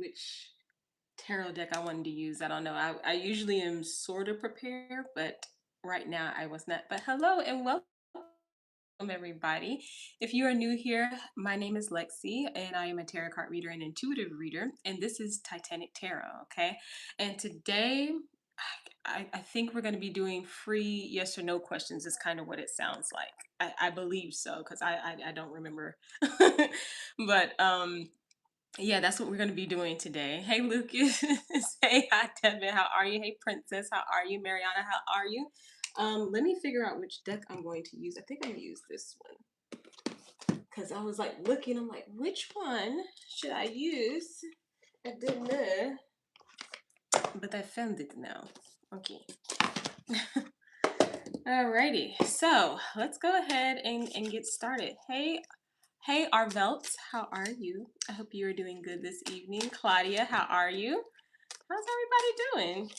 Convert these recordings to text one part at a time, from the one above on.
which tarot deck I wanted to use. I don't know. I usually am sort of prepared, but right now I was not. But hello and welcome, everybody. If you are new here, my name is Lexi, and I am a tarot card reader and intuitive reader, and this is Titanic Tarot, okay? And today, I think we're going to be doing free yes or no questions, is kind of what it sounds like. I believe so, because I don't remember. But yeah, that's what we're going to be doing today. Hey, Lucas. Hey, hi, Devin. How are you? Hey, Princess. How are you? Mariana, how are you? Let me figure out which deck I'm going to use. I think I'm going to use this one because I was like looking. I'm like, which one should I use? I didn't know, but I found it now. Okay. Alrighty. So let's go ahead and get started. Hey, Arvelt, how are you? I hope you are doing good this evening. Claudia, how are you? How's everybody doing?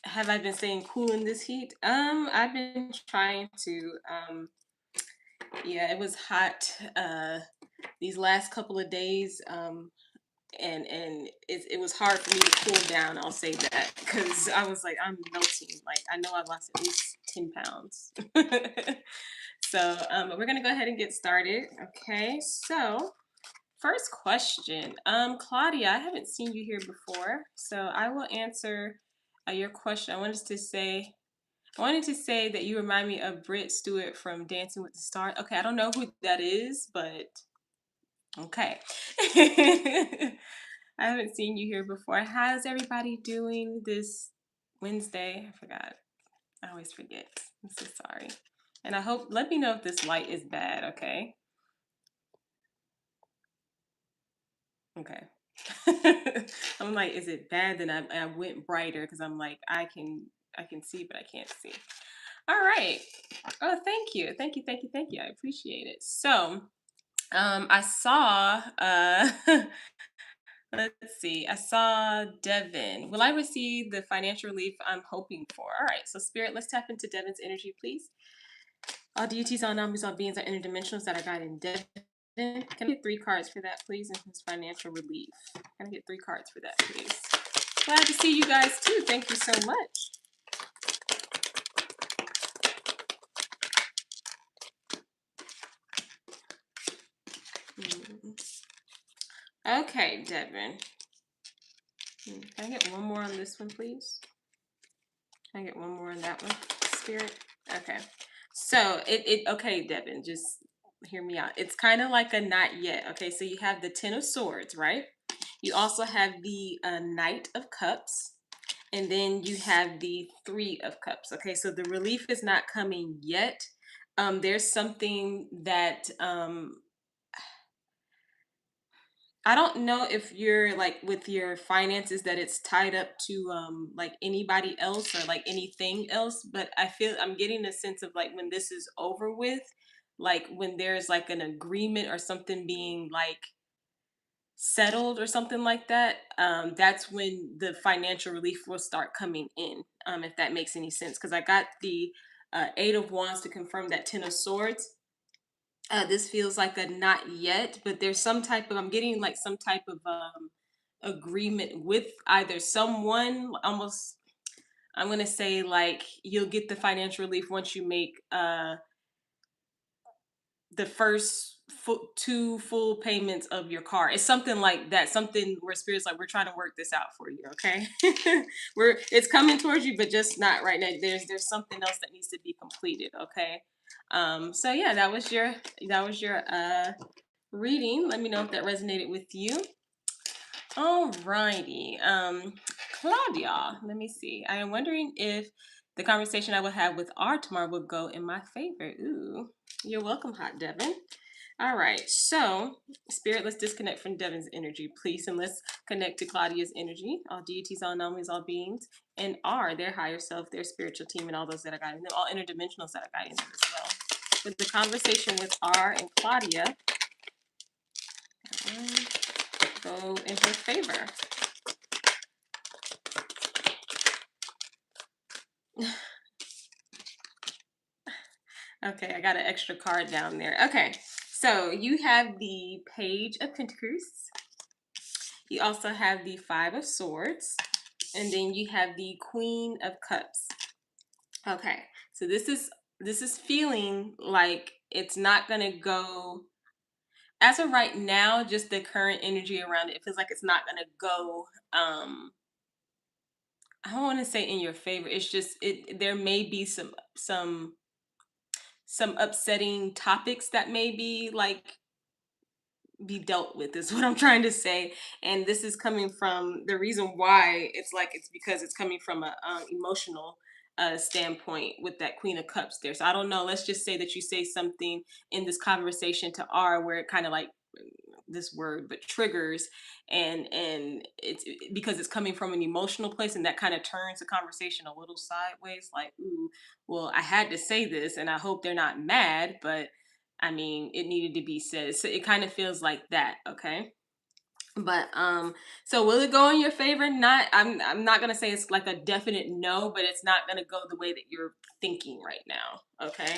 Have I been staying cool in this heat? I've been trying to. Yeah, it was hot these last couple of days. And it was hard for me to cool down. I'll say that because I was like, I'm melting. Like I know I lost at least 10 pounds. So we're gonna go ahead and get started. Okay, so first question. Claudia, I haven't seen you here before, so I will answer your question. I wanted to say that you remind me of Britt Stewart from Dancing with the Stars. Okay, I don't know who that is, but okay. I haven't seen you here before. How's everybody doing this Wednesday? I forgot. I always forget. I'm so sorry. And I hope, let me know if this light is bad, okay? Okay. I'm like, is it bad? Then I went brighter because I'm like, I can see, but I can't see. All right. Oh, thank you. Thank you. Thank you. Thank you. I appreciate it. So, I saw let's see. I saw Devin. Will I receive the financial relief I'm hoping for? All right. So, Spirit, let's tap into Devin's energy, please. All deities, all numbers, all beings are interdimensionals that are guiding Devin. Can I get 3 cards for that, please? And his financial relief. Can I get 3 cards for that, please? Glad to see you guys too. Thank you so much. Okay, Devin. Can I get one more on this one, please? Can I get one more on that one, Spirit? Okay. So okay, Devin, just hear me out. It's kind of like a not yet. Okay, so you have the Ten of Swords, right? You also have the Knight of Cups, and then you have the Three of Cups. Okay, so the relief is not coming yet. There's something that I don't know if you're like with your finances that it's tied up to like anybody else or like anything else, but I feel I'm getting a sense of like when this is over with, like when there's like an agreement or something being like settled or something like that, that's when the financial relief will start coming in, if that makes any sense. Because I got the Eight of Wands to confirm that Ten of Swords. This feels like a not yet, but there's some type of, I'm getting like some type of agreement with either someone, almost, I'm going to say like you'll get the financial relief once you make the first 2 full payments of your car. It's something like that, something where spirit's like, we're trying to work this out for you, okay? It's coming towards you, but just not right now. There's something else that needs to be completed, okay? So yeah, that was your reading. Let me know if that resonated with you. Alrighty. Claudia, let me see. I am wondering if the conversation I will have with R tomorrow will go in my favor. Ooh, you're welcome, Hot Devin. All right, so Spirit, let's disconnect from Devin's energy, please, and let's connect to Claudia's energy. All deities, all anomalies, all beings, and are their higher self, their spiritual team, and all those that are guiding them, all interdimensionals that are guiding them as well. With the conversation with R and Claudia, go in her favor. Okay, I got an extra card down there. Okay, so you have the Page of Pentacles. You also have the Five of Swords, and then you have the Queen of Cups. Okay, so this is feeling like it's not gonna go as of right now. Just the current energy around it, it feels like it's not gonna go. I don't want to say in your favor. It's just it. There may be some upsetting topics that may be dealt with, is what I'm trying to say. And this is coming from the reason why it's because it's coming from a emotional standpoint with that Queen of Cups there. So I don't know. Let's just say that you say something in this conversation to R where it kind of like this word but triggers, and because it's coming from an emotional place, and that kind of turns the conversation a little sideways, like, ooh, well, I had to say this and I hope they're not mad, but I mean, it needed to be said. So it kind of feels like that, okay? But so will it go in your favor? Not I'm not gonna say it's like a definite no, but it's not gonna go the way that you're thinking right now. Okay.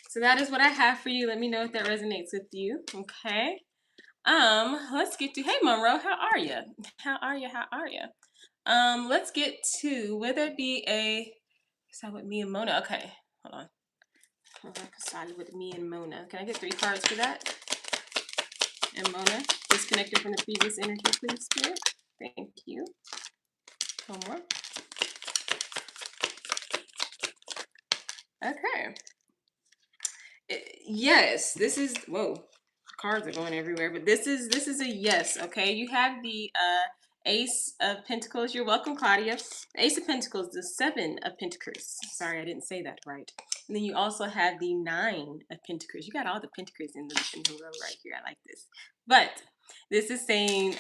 So that is what I have for you. Let me know if that resonates with you. Okay. Let's get to, hey Monroe, how are you? How are you? How are you? Let's get to, will there be a, side with me and Mona? Okay, hold on. Side with me and Mona. Can I get 3 cards for that? And Mona, disconnected from the previous energy, please, Spirit. Thank you. One more. Okay. Yes, this is, whoa, cards are going everywhere, but this is a yes. Okay, you have the Ace of Pentacles. You're welcome, Claudia. Ace of Pentacles, the Seven of Pentacles. Sorry, I didn't say that right. And then you also have the Nine of Pentacles. You got all the Pentacles in the row right here. I like this. But this is saying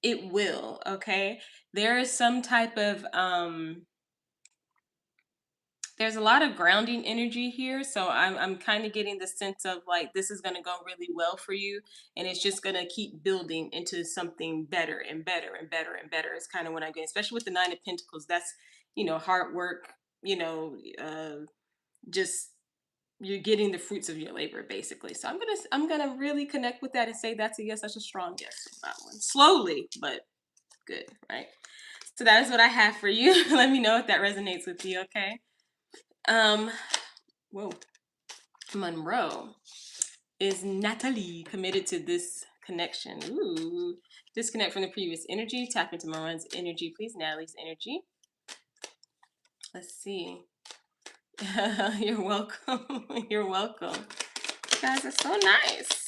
it will. Okay, there is some type of there's a lot of grounding energy here, so I'm kind of getting the sense of like this is going to go really well for you, and it's just going to keep building into something better and better and better and better. It's kind of what I'm getting, especially with the Nine of Pentacles. That's, hard work, just you're getting the fruits of your labor basically. So I'm gonna really connect with that and say that's a yes. That's a strong yes for that one. Slowly, but good, right? So that is what I have for you. Let me know if that resonates with you. Okay. um Whoa. Monroe, is Natalie committed to this connection? Ooh. Disconnect from the previous energy. Tap into Monroe's energy, please. Natalie's energy. Let's see. You're welcome. You're welcome. You guys are so nice.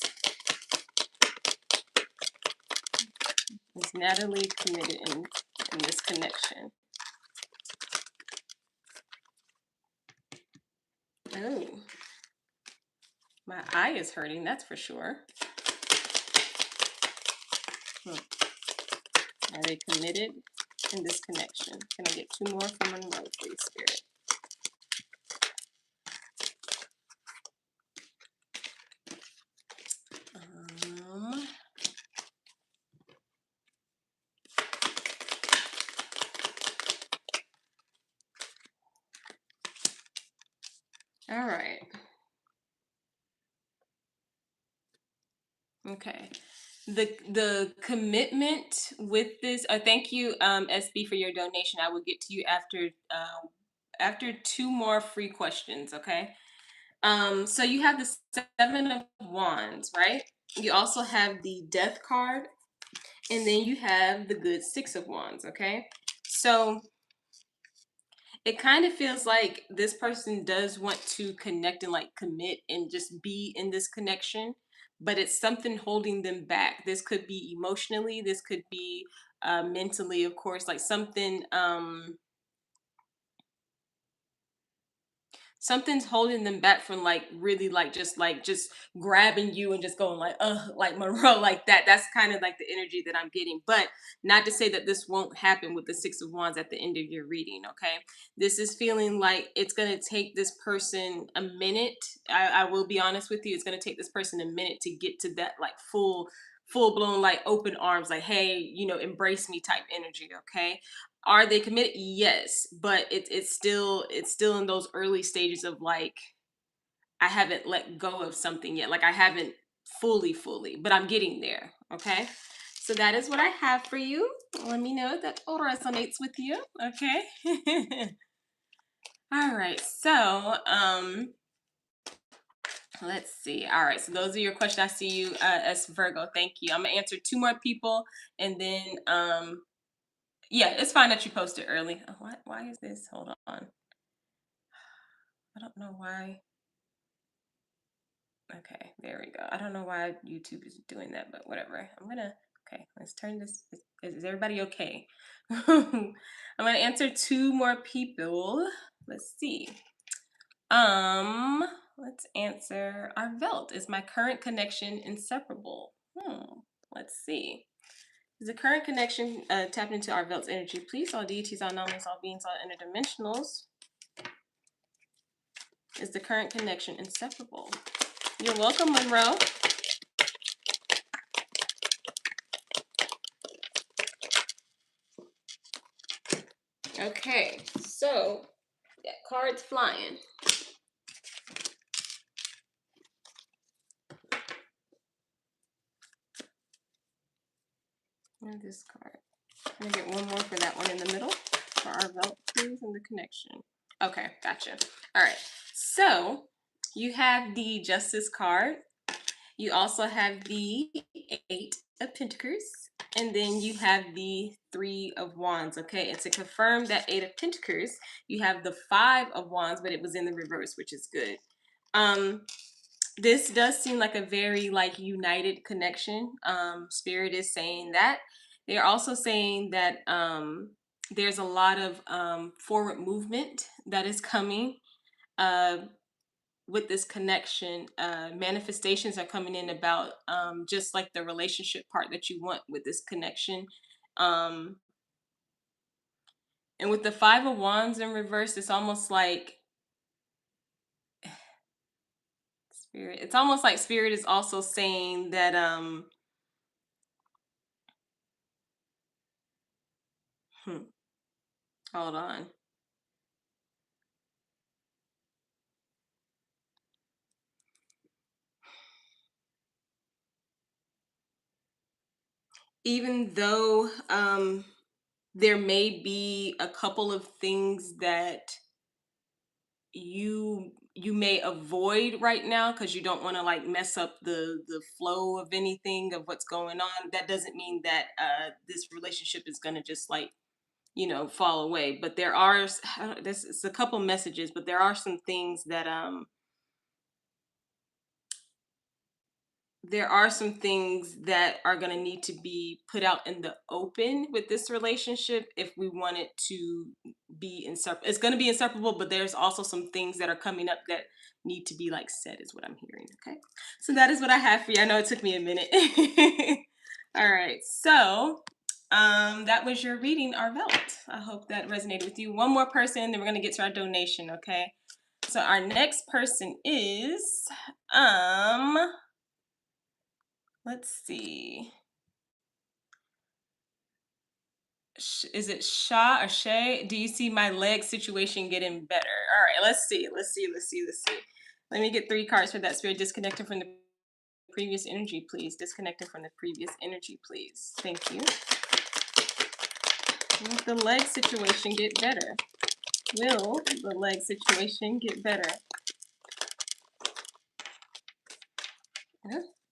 Is Natalie committed in this connection? Oh. My eye is hurting, that's for sure. Are they committed in this connection? Can I get 2 more from Monroe, please, Spirit? All right. Okay. The commitment with this. Thank you, SB, for your donation. I will get to you after 2 more free questions. Okay. So you have the Seven of Wands, right? You also have the Death card, and then you have the good Six of Wands. Okay. So it kind of feels like this person does want to connect and like commit and just be in this connection, but it's something holding them back. This could be emotionally, this could be mentally, of course, like something's holding them back from like really like just grabbing you and just going like Monroe, like that. That's kind of like the energy that I'm getting. But not to say that this won't happen with the Six of Wands at the end of your reading. Okay, this is feeling like it's going to take this person a minute. I will be honest with you, it's going to take this person a minute to get to that like full blown like open arms, like, hey, embrace me type energy. Okay, are they committed? Yes, but it's still in those early stages of like, I haven't let go of something yet. Like I haven't fully, but I'm getting there. Okay. So that is what I have for you. Let me know if that resonates with you. Okay. All right. So let's see. All right. So those are your questions. I see you as Virgo. Thank you. I'm gonna answer two more people, and then yeah, it's fine that you posted early. Oh, why is this? Hold on. I don't know why. Okay, there we go. I don't know why YouTube is doing that, but whatever. Okay, let's turn this. Is everybody okay? I'm gonna answer two more people. Let's see. Um, let's answer our Velt. Is my current connection inseparable? Let's see. Is the current connection tapped into our Velt's energy? Please, all deities, all anomalies, all beings, all interdimensionals. Is the current connection inseparable? You're welcome, Monroe. Okay, so that card's flying. And this card. I'm gonna get one more for that one in the middle for our Velt, please, and the connection. Okay, gotcha. All right, so you have the Justice card. You also have the Eight of Pentacles, and then you have the Three of Wands. Okay, and to confirm that Eight of Pentacles, you have the Five of Wands, but it was in the reverse, which is good. This does seem like a very united connection. Spirit is saying that. They're also saying that there's a lot of forward movement that is coming with this connection. Manifestations are coming in about just like the relationship part that you want with this connection. Um, and with the Five of Wands in reverse, it's almost like Spirit. It's almost like Spirit is also saying that hold on. Even though there may be a couple of things that you may avoid right now because you don't want to mess up the flow of anything of what's going on, that doesn't mean that this relationship is going to just fall away. But there are this is a couple messages, but there are some things that there are some things that are going to need to be put out in the open with this relationship if we want it to be inseparable. It's going to be inseparable, but there's also some things that are coming up that need to be said, is what I'm hearing. Okay, so that is what I have for you. I know it took me a minute. All right, so that was your reading, Arvelt. I hope that resonated with you. One more person, then we're going to get to our donation. Okay, so our next person is let's see. Is it Sha or Shay? Do you see my leg situation getting better? All right, let's see. Let me get 3 cards for that. Spirit, disconnected from the previous energy, please. Disconnected from the previous energy, please. Thank you. Will the leg situation get better? Will the leg situation get better?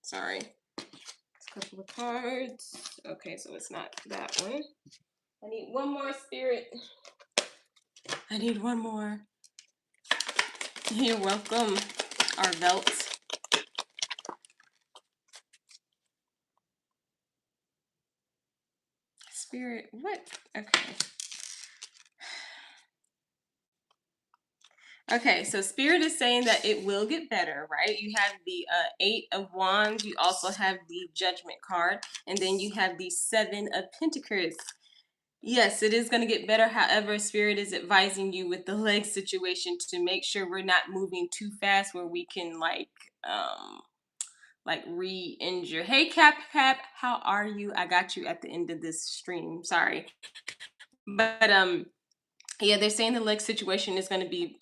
Sorry. A couple of cards. Okay, so it's not that one. I need one more, Spirit. I need one more. You're welcome, Arvelt. Spirit, what? Okay. Okay, so Spirit is saying that it will get better, right? You have the Eight of Wands. You also have the Judgment card. And then you have the Seven of Pentacles. Yes, it is going to get better. However, Spirit is advising you with the leg situation to make sure we're not moving too fast where we can re-injure. Hey, Cap, how are you? I got you at the end of this stream. Sorry. But Yeah, they're saying the leg situation is going to be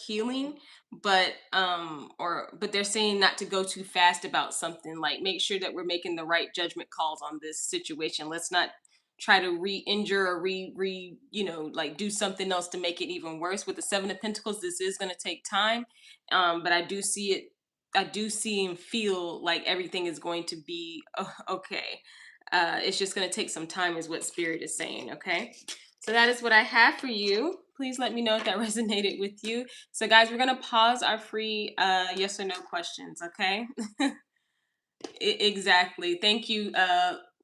healing, but they're saying not to go too fast about something. Like, make sure that we're making the right judgment calls on this situation. Let's not try to re-injure or like do something else to make it even worse. With the 7 of Pentacles, this is going to take time, but I do see and feel like everything is going to be okay. It's just going to take some time, is what Spirit is saying. Okay. So that is what I have for you. Please let me know if that resonated with you. So guys, we're gonna pause our free yes or no questions, okay? Exactly. Thank you,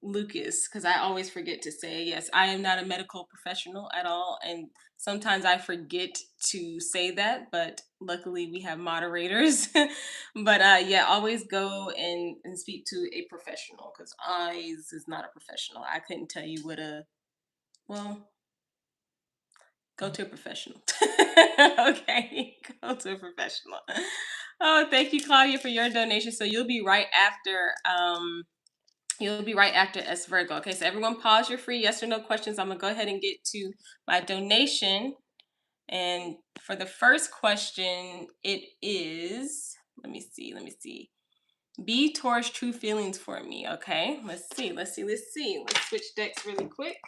Lucas, because I always forget to say, yes, I am not a medical professional at all. And sometimes I forget to say that, but luckily we have moderators. But yeah, always go and speak to a professional, because I is not a professional. I couldn't tell you what well, go to a professional. Okay, go to a professional. Oh, thank you, Claudia, for your donation. So you'll be right after S Virgo. Okay, so everyone pause your free yes or no questions. I'm gonna go ahead and get to my donation. And for the first question, it is, let me see. Be Taurus true feelings for me. Okay, let's see. Let's switch decks really quick.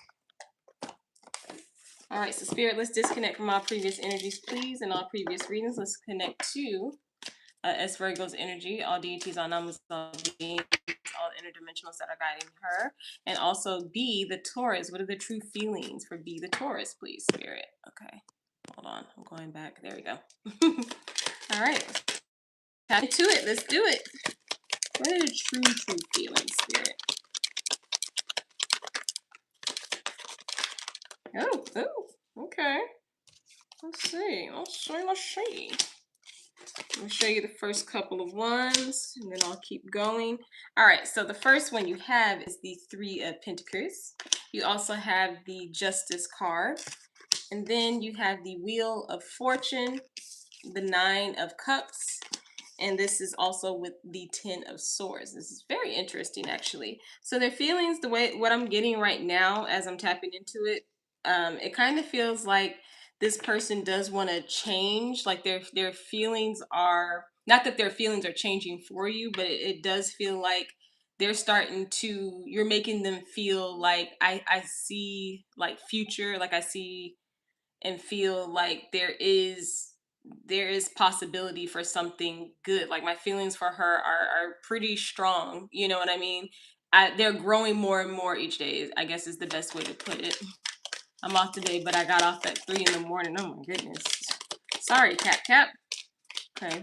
All right, so Spirit, let's disconnect from all previous energies, please, and all previous readings. Let's connect to S Virgo's energy, all deities, all numbers, all beings, all interdimensionals that are guiding her, and also B, the Taurus. What are the true feelings for B, the Taurus, please, Spirit? Okay, hold on, I'm going back. There we go. All right, tap into it. Let's do it. What are the true feelings, Spirit? Oh, okay. Let's see. I'll show you the first couple of ones, and then I'll keep going. All right, so the first one you have is the 3 of Pentacles. You also have the Justice card, and then you have the Wheel of Fortune, the 9 of Cups, and this is also with the 10 of Swords. This is very interesting, actually. So their feelings, what I'm getting right now as I'm tapping into it, it kind of feels like this person does want to change. Like their feelings are not that their feelings are changing for you, but it does feel like they're starting to. You're making them feel like I see like future, like I see and feel like there is possibility for something good. Like my feelings for her are pretty strong. You know what I mean? They're growing more and more each day, I guess is the best way to put it. I'm off today, but I got off at 3 in the morning. Oh my goodness. Sorry, Cap. Okay.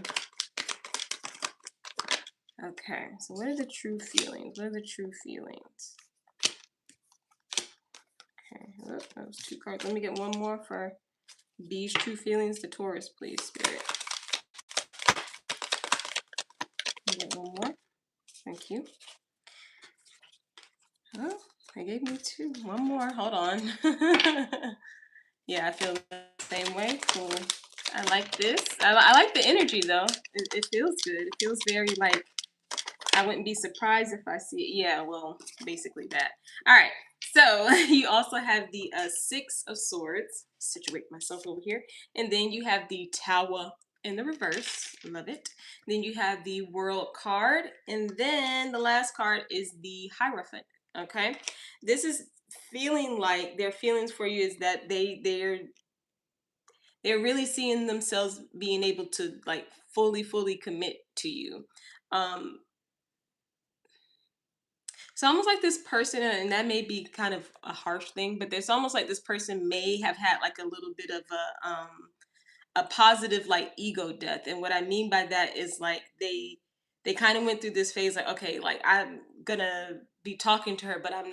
Okay. So what are the true feelings? What are the true feelings? Okay. Oh, that was 2 cards. Let me get one more for B's true feelings. The Taurus, please, Spirit. Let me get one more. Thank you. Oh, they gave me 2. One more. Hold on. Yeah, I feel the same way. Cool. I like this. I like the energy though. It feels good. It feels very like I wouldn't be surprised if I see it. Yeah, well, basically that. All right. So you also have the 6 of Swords. Situate myself over here. And then you have the Tower in the reverse. Love it. Then you have the World card. And then the last card is the Hierophant. Okay. This is feeling like their feelings for you is that they're really seeing themselves being able to like fully commit to you. Um, It's almost like this person, and that may be kind of a harsh thing, but there's almost like this person may have had like a little bit of a positive like ego death. And what I mean by that is like they kind of went through this phase like, okay, like I'm gonna be talking to her, but I'm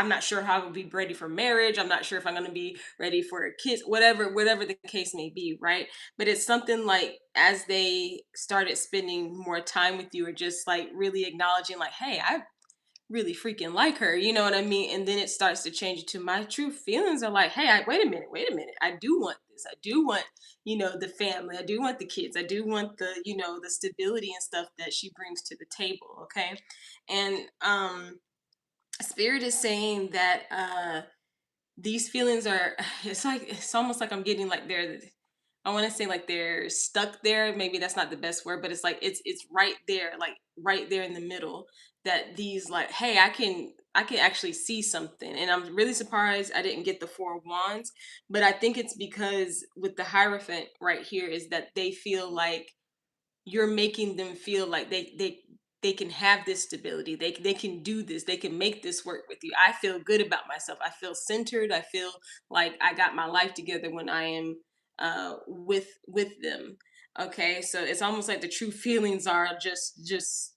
not sure how I'll be ready for marriage. I'm not sure if I'm going to be ready for kids, whatever the case may be, right? But it's something like as they started spending more time with you, or just like really acknowledging, like, hey, I really freaking like her, you know what I mean? And then it starts to change it to my true feelings are like, hey, wait a minute, I do want this. I do want, the family. I do want the kids. I do want the stability and stuff that she brings to the table. Okay, and Spirit is saying that these feelings are, it's like, it's almost like I'm getting like they're, I want to say like they're stuck there. Maybe that's not the best word, but it's like it's right there, like right there in the middle. That these like, hey, I can actually see something, and I'm really surprised I didn't get the Four of Wands, but I think it's because with the Hierophant right here is that they feel like you're making them feel like they can have this stability. They can do this. They can make this work with you. I feel good about myself. I feel centered. I feel like I got my life together when I am with them. Okay, so it's almost like the true feelings are just.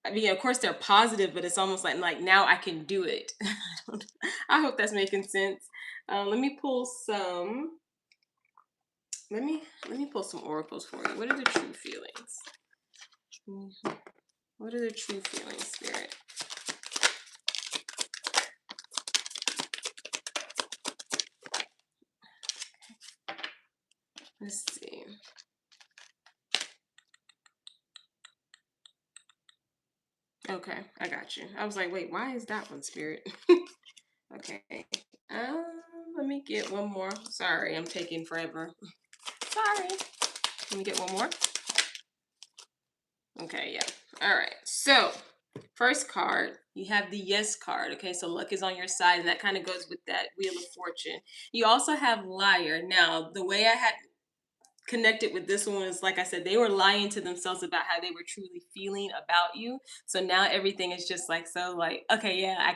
I mean, of course they're positive, but it's almost like now I can do it. I hope that's making sense. Let me pull some. Let me pull some oracles for you. What are the true feelings? What are the true feelings, Spirit? Let's see. Okay, I got you. I was like, wait, why is that one, Spirit? Okay. Um, Let me get one more. Sorry, I'm taking forever. Sorry. Let me get one more. Okay, yeah. All right. So, first card, you have the Yes card. Okay, so luck is on your side, and that kind of goes with that Wheel of Fortune. You also have Liar. Now, the way I had connected with this one is like I said, they were lying to themselves about how they were truly feeling about you. So now everything is just like so like, okay, yeah, I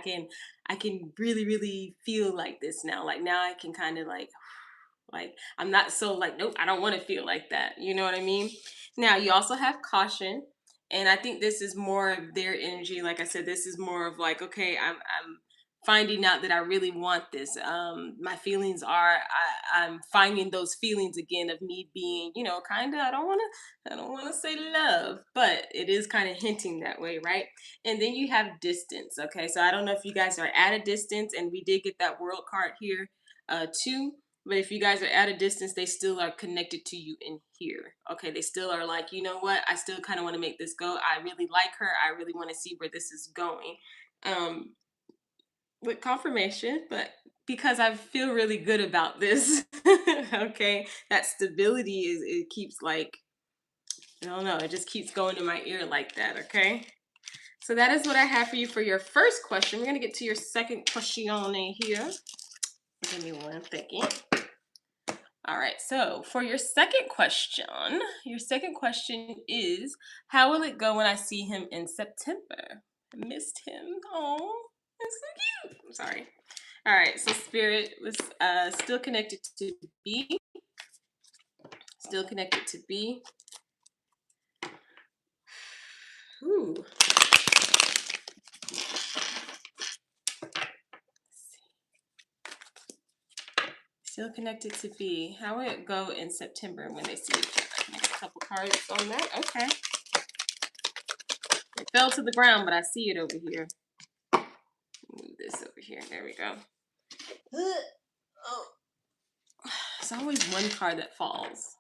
can really, really feel like this now. Like now I can kind of like I'm not so like, nope, I don't want to feel like that. You know what I mean? Now you also have caution. And I think this is more of their energy. Like I said, this is more of like, okay, I'm finding out that I really want this. My feelings are I'm finding those feelings again of me being, kind of I don't want to say love, but it is kind of hinting that way, right? And then you have distance. Okay, so I don't know if you guys are at a distance, and we did get that world card here too. But if you guys are at a distance, they still are connected to you in here. Okay, they still are like, you know what? I still kind of want to make this go. I really like her. I really want to see where this is going. Um, with confirmation, but because I feel really good about this, okay, that stability is it keeps like I don't know, it just keeps going in my ear like that. Okay, so that is what I have for you for your first question. We're gonna get to your second question here. Give me one second. All right, so for your second question is, how will it go when I see him in September? I missed him. Oh, that's so cute. I'm sorry. All right, so Spirit was still connected to B. Still connected to B. Ooh. Still connected to B. How will it go in September when they see each other? Can I get a couple cards on that? Okay. It fell to the ground, but I see it over here. Move this over here. There we go. Oh. It's always one card that falls.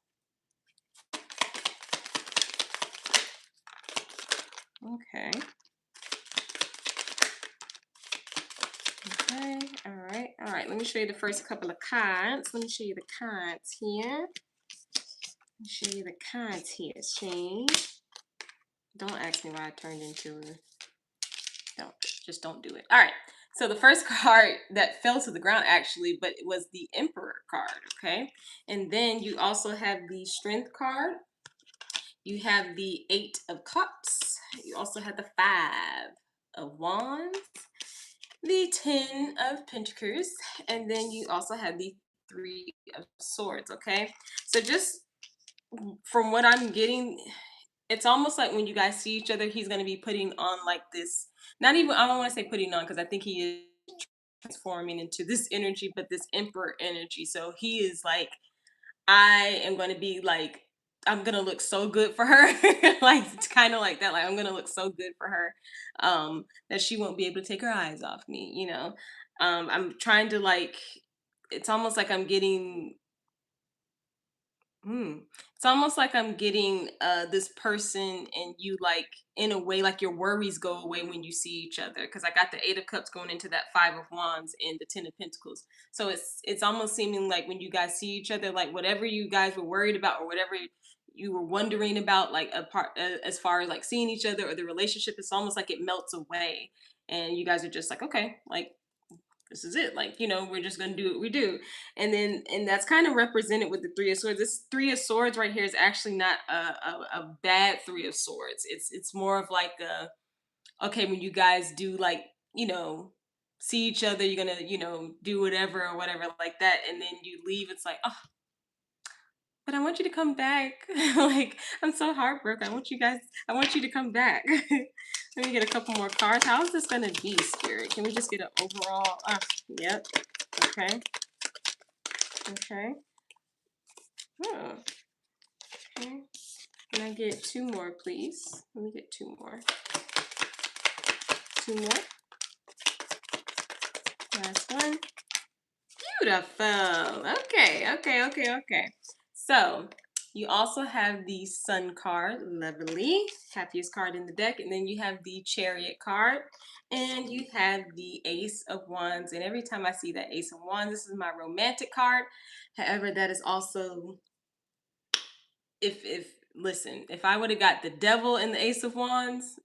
Okay. Okay. All right. All right. Let me show you the first couple of cards. Let me show you the cards here. Let me show you the cards here, Shane. Don't ask me why I turned into a... don't do it. All right. So the first card that fell to the ground actually, but it was the Emperor card, okay? And then you also have the Strength card. You have the Eight of Cups. You also have the Five of Wands, the Ten of Pentacles, and then you also have the Three of Swords, okay? So just from what I'm getting, it's almost like when you guys see each other, he's going to be putting on like this, not even, I don't want to say putting on because I think he is transforming into this energy, but this Emperor energy. So he is like, I am going to be like, I'm going to look so good for her. Like, it's kind of like that. Like, I'm going to look so good for her that she won't be able to take her eyes off me, I'm trying to like, it's almost like I'm getting, Mm. It's almost like I'm getting this person and you like in a way like your worries go away when you see each other because I got the 8 of Cups going into that 5 of Wands and the 10 of Pentacles. So it's almost seeming like when you guys see each other, like whatever you guys were worried about or whatever you were wondering about, like as far as like seeing each other or the relationship, it's almost like it melts away and you guys are just like, okay, like this is it, like, we're just gonna do what we do. And that's kind of represented with the 3 of Swords. This 3 of Swords right here is actually not a bad 3 of Swords. It's more of like a, okay, when you guys do like, see each other, you're gonna, do whatever or whatever like that, and then you leave, it's like, oh, but I want you to come back. Like, I'm so heartbroken. I want you to come back. Let me get a couple more cards. How is this gonna be, Spirit? Can we just get an overall? Yep. Okay. Okay. Oh, okay. Can I get 2 more, please? Let me get 2 more. 2 more. Last one. Beautiful. Okay, okay, okay, okay. So you also have the Sun card, lovely, happiest card in the deck, and then you have the Chariot card, and you have the Ace of Wands. And every time I see that Ace of Wands, this is my romantic card. However, that is also, if listen, if I would have got the Devil and the Ace of Wands,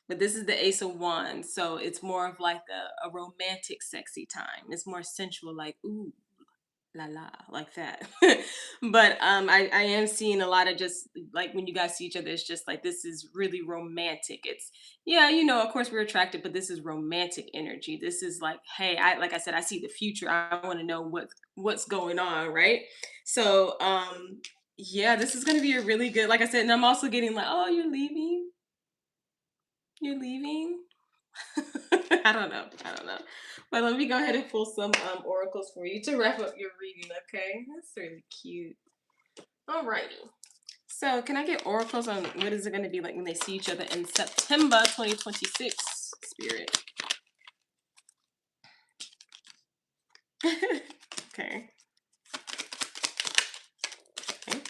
but this is the Ace of Wands, so it's more of like a romantic, sexy time. It's more sensual, like ooh, la la, like that. But I am seeing a lot of just like when you guys see each other, it's just like this is really romantic. It's, yeah, of course we're attracted, but this is romantic energy. This is like, hey, like I said, I see the future. I want to know what's going on, right? So yeah, this is gonna be a really good, like I said, and I'm also getting like, oh, you're leaving. You're leaving. I don't know. I don't know. But let me go ahead and pull some oracles for you to wrap up your reading, okay? That's really cute. Alrighty. So can I get oracles on what is it going to be like when they see each other in September 2026, Spirit? Okay. Okay.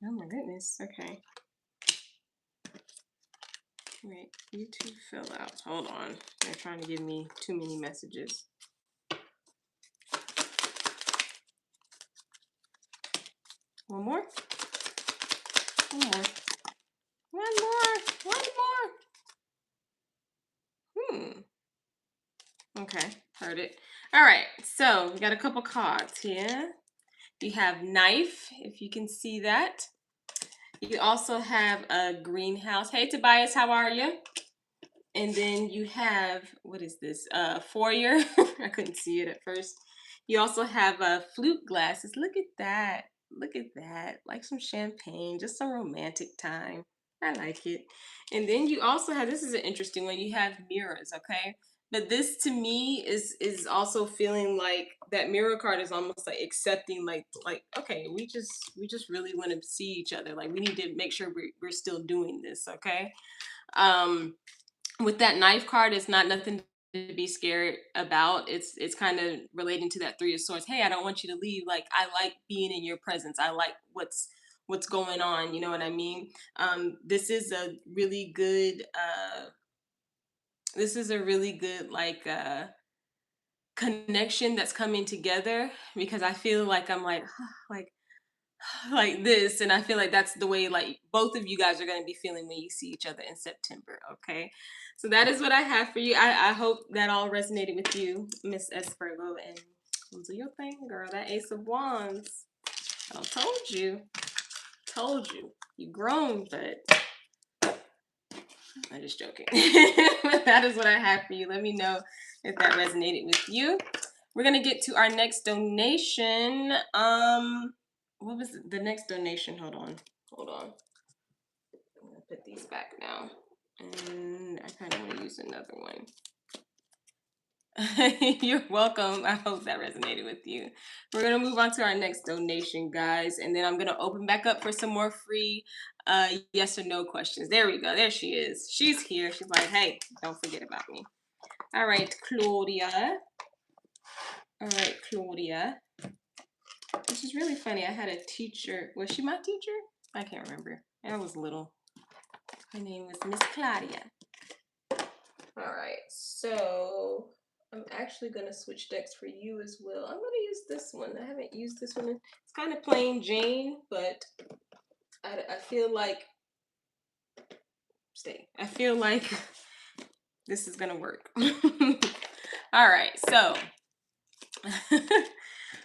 Oh my goodness. Okay. Wait, you two fill out. Hold on. They're trying to give me too many messages. One more? One more. One more. One more. Okay, heard it. All right, so we got a couple cards here. You have Knife, if you can see that. You also have a Greenhouse. Hey, Tobias, how are you? And then you have, what is this? Foyer. I couldn't see it at first. You also have flute glasses. Look at that. Look at that. Like some champagne, just some romantic time. I like it. And then you also have, this is an interesting one. You have mirrors, okay? But this to me is also feeling like that mirror card is almost like accepting like okay, we just really want to see each other. Like we need to make sure we're still doing this, okay? Um with that Knife card, it's not nothing to be scared about. It's kind of relating to that 3 of Swords. Hey, I don't want you to leave. Like I like being in your presence. I like what's going on. You know what I mean? This is a really good. This is a really good like connection that's coming together because I feel like I'm like like like this, and I feel like that's the way like both of you guys are going to be feeling when you see each other in September. Okay, so that is what I have for you. I hope that all resonated with you, Miss Espargo, and do your thing, girl. That Ace of Wands, I told you you grown, but I'm just joking. But that is what I have for you. Let me know if that resonated with you. We're gonna get to our next donation. What was the next donation? Hold on. I'm gonna put these back now. And I kind of want to use another one. You're welcome. I hope that resonated with you. We're gonna move on to our next donation, guys, and then I'm gonna open back up for some more free yes or no questions. There we go. There she is. She's here. She's like, hey, don't forget about me. All right, Claudia. All right, Claudia. Which is really funny. I had a teacher. Was she my teacher? I can't remember. I was little. Her name was Miss Claudia. All right, so I'm actually gonna switch decks for you as well. I'm gonna use this one. I haven't used this one. It's kind of plain Jane, but I feel like I feel like this is gonna work. All right, so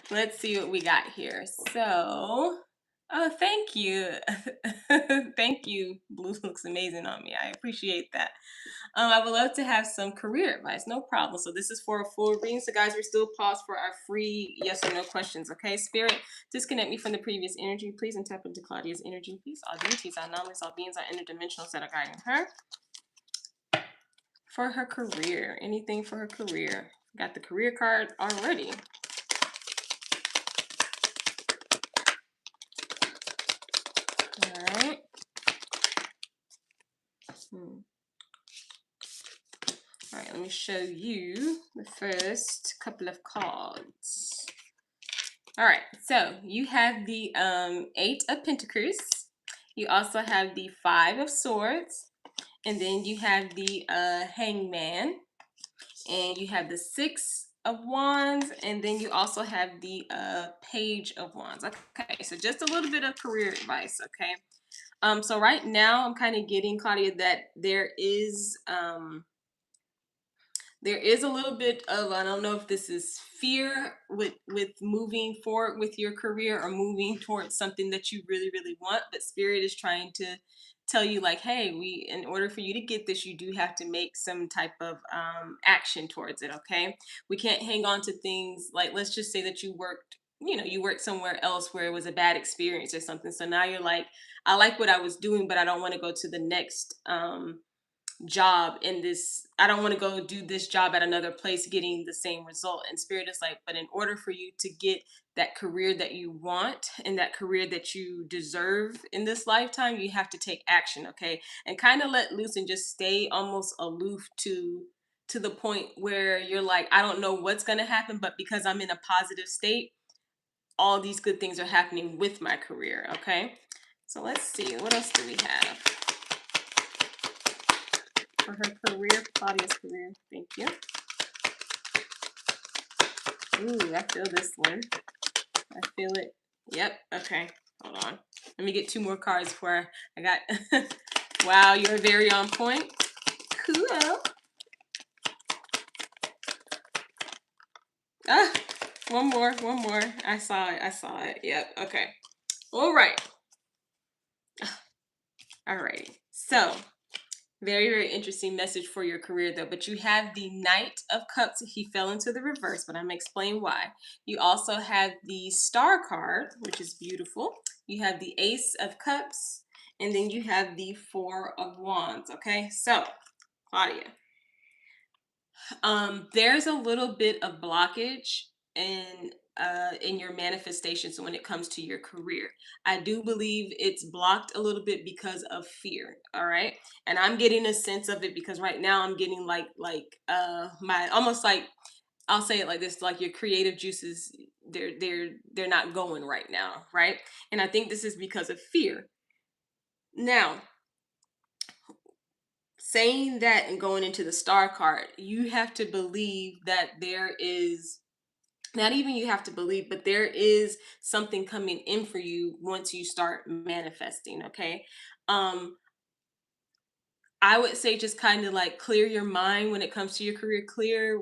let's see what we got here. So, oh, thank you. Thank you. Blue looks amazing on me. I appreciate that. I would love to have some career advice. No problem. So this is for a full reading. So guys, we're still paused for our free yes or no questions. Okay, Spirit, disconnect me from the previous energy, please, and tap into Claudia's energy, please. All deities, all anomalies, all beings, all interdimensionals that are guiding her for her career. Anything for her career. Got the career card already. All right. All right, let me show you the first couple of cards. All right, so you have the Eight of Pentacles. You also have the Five of Swords. And then you have the Hangman. And you have the Six of Wands. And then you also have the Page of Wands. Okay, so just a little bit of career advice, okay? So right now I'm kind of getting, Claudia, that there is a little bit of, I don't know if this is fear with moving forward with your career or moving towards something that you really, really want, but Spirit is trying to tell you like, hey, in order for you to get this, you do have to make some type of action towards it. Okay, we can't hang on to things like, let's just say that you worked somewhere else where it was a bad experience or something, so now you're like, I like what I was doing, but I don't want to go to the next job in this. I don't want to go do this job at another place getting the same result. And Spirit is like, but in order for you to get that career that you want and that career that you deserve in this lifetime, you have to take action. Okay, and kind of let loose and just stay almost aloof to the point where you're like, I don't know what's going to happen, but because I'm in a positive state, all these good things are happening with my career. Okay, so let's see, what else do we have for her career, Claudia's career? Thank you. Ooh, I feel this one. I feel it. Yep. Okay. Hold on. Let me get two more cards before I got. Wow, you're very on point. Cool. Ah, one more. I saw it. Yep. Okay. All right. All right. So, very, very interesting message for your career, though. But you have the Knight of Cups. He fell into the reverse, but I'm going to explain why. You also have the Star card, which is beautiful. You have the Ace of Cups, and then you have the Four of Wands. Okay, so Claudia, there's a little bit of blockage in your manifestations when it comes to your career. I do believe it's blocked a little bit because of fear. All right, and I'm getting a sense of it because right now I'm getting like my, almost like, I'll say it like this, like your creative juices, they're not going right now, right? And I think this is because of fear. Now, saying that and going into the Star card, you have to believe that there is, not even you have to believe, but there is something coming in for you once you start manifesting. Okay, I would say just kind of like clear your mind when it comes to your career. Clear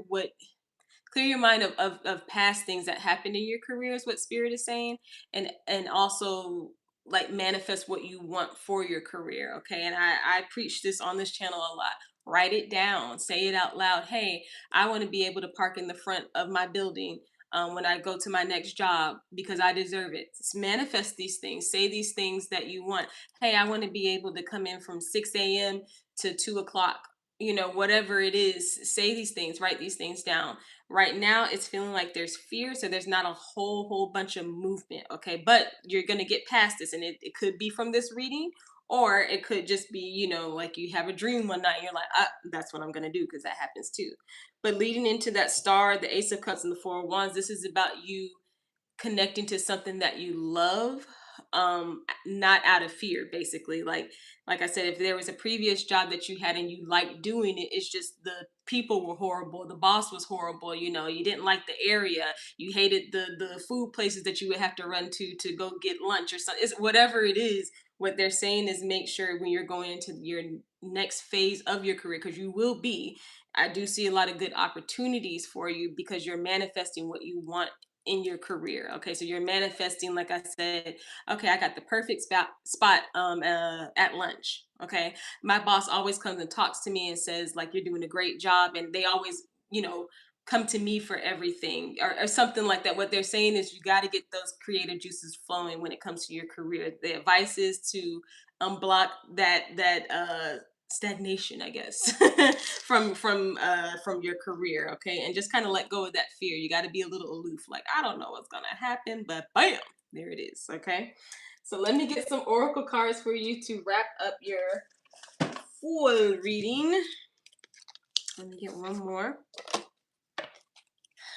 your mind of past things that happened in your career is what Spirit is saying, and also like manifest what you want for your career. Okay, and I preach this on this channel a lot. Write it down, say it out loud. Hey, I want to be able to park in the front of my building when I go to my next job because I deserve it. Manifest these things, say these things that you want. Hey, I want to be able to come in from 6 a.m. to 2 o'clock, whatever it is. Say these things, write these things down. Right now it's feeling like there's fear, so there's not a whole bunch of movement. Okay, but you're gonna get past this, and it could be from this reading, Or it could just be, like you have a dream one night and you're like, that's what I'm going to do, because that happens too. But leading into that star, the Ace of Cups and the Four of Wands, this is about you connecting to something that you love, not out of fear, basically. Like I said, if there was a previous job that you had and you liked doing it, it's just the people were horrible, the boss was horrible, you didn't like the area, you hated the food places that you would have to run to go get lunch or something. It's whatever it is. What they're saying is make sure when you're going into your next phase of your career, because you will be, I do see a lot of good opportunities for you because you're manifesting what you want in your career. Okay, so you're manifesting, like I said, okay, I got the perfect spot at lunch. Okay, my boss always comes and talks to me and says like you're doing a great job, and they always, come to me for everything, or something like that. What they're saying is you got to get those creative juices flowing when it comes to your career. The advice is to unblock that stagnation, I guess, from your career. Okay, and just kind of let go of that fear. You got to be a little aloof, like I don't know what's gonna happen, but bam, there it is. Okay, so let me get some oracle cards for you to wrap up your full reading. Let me get one more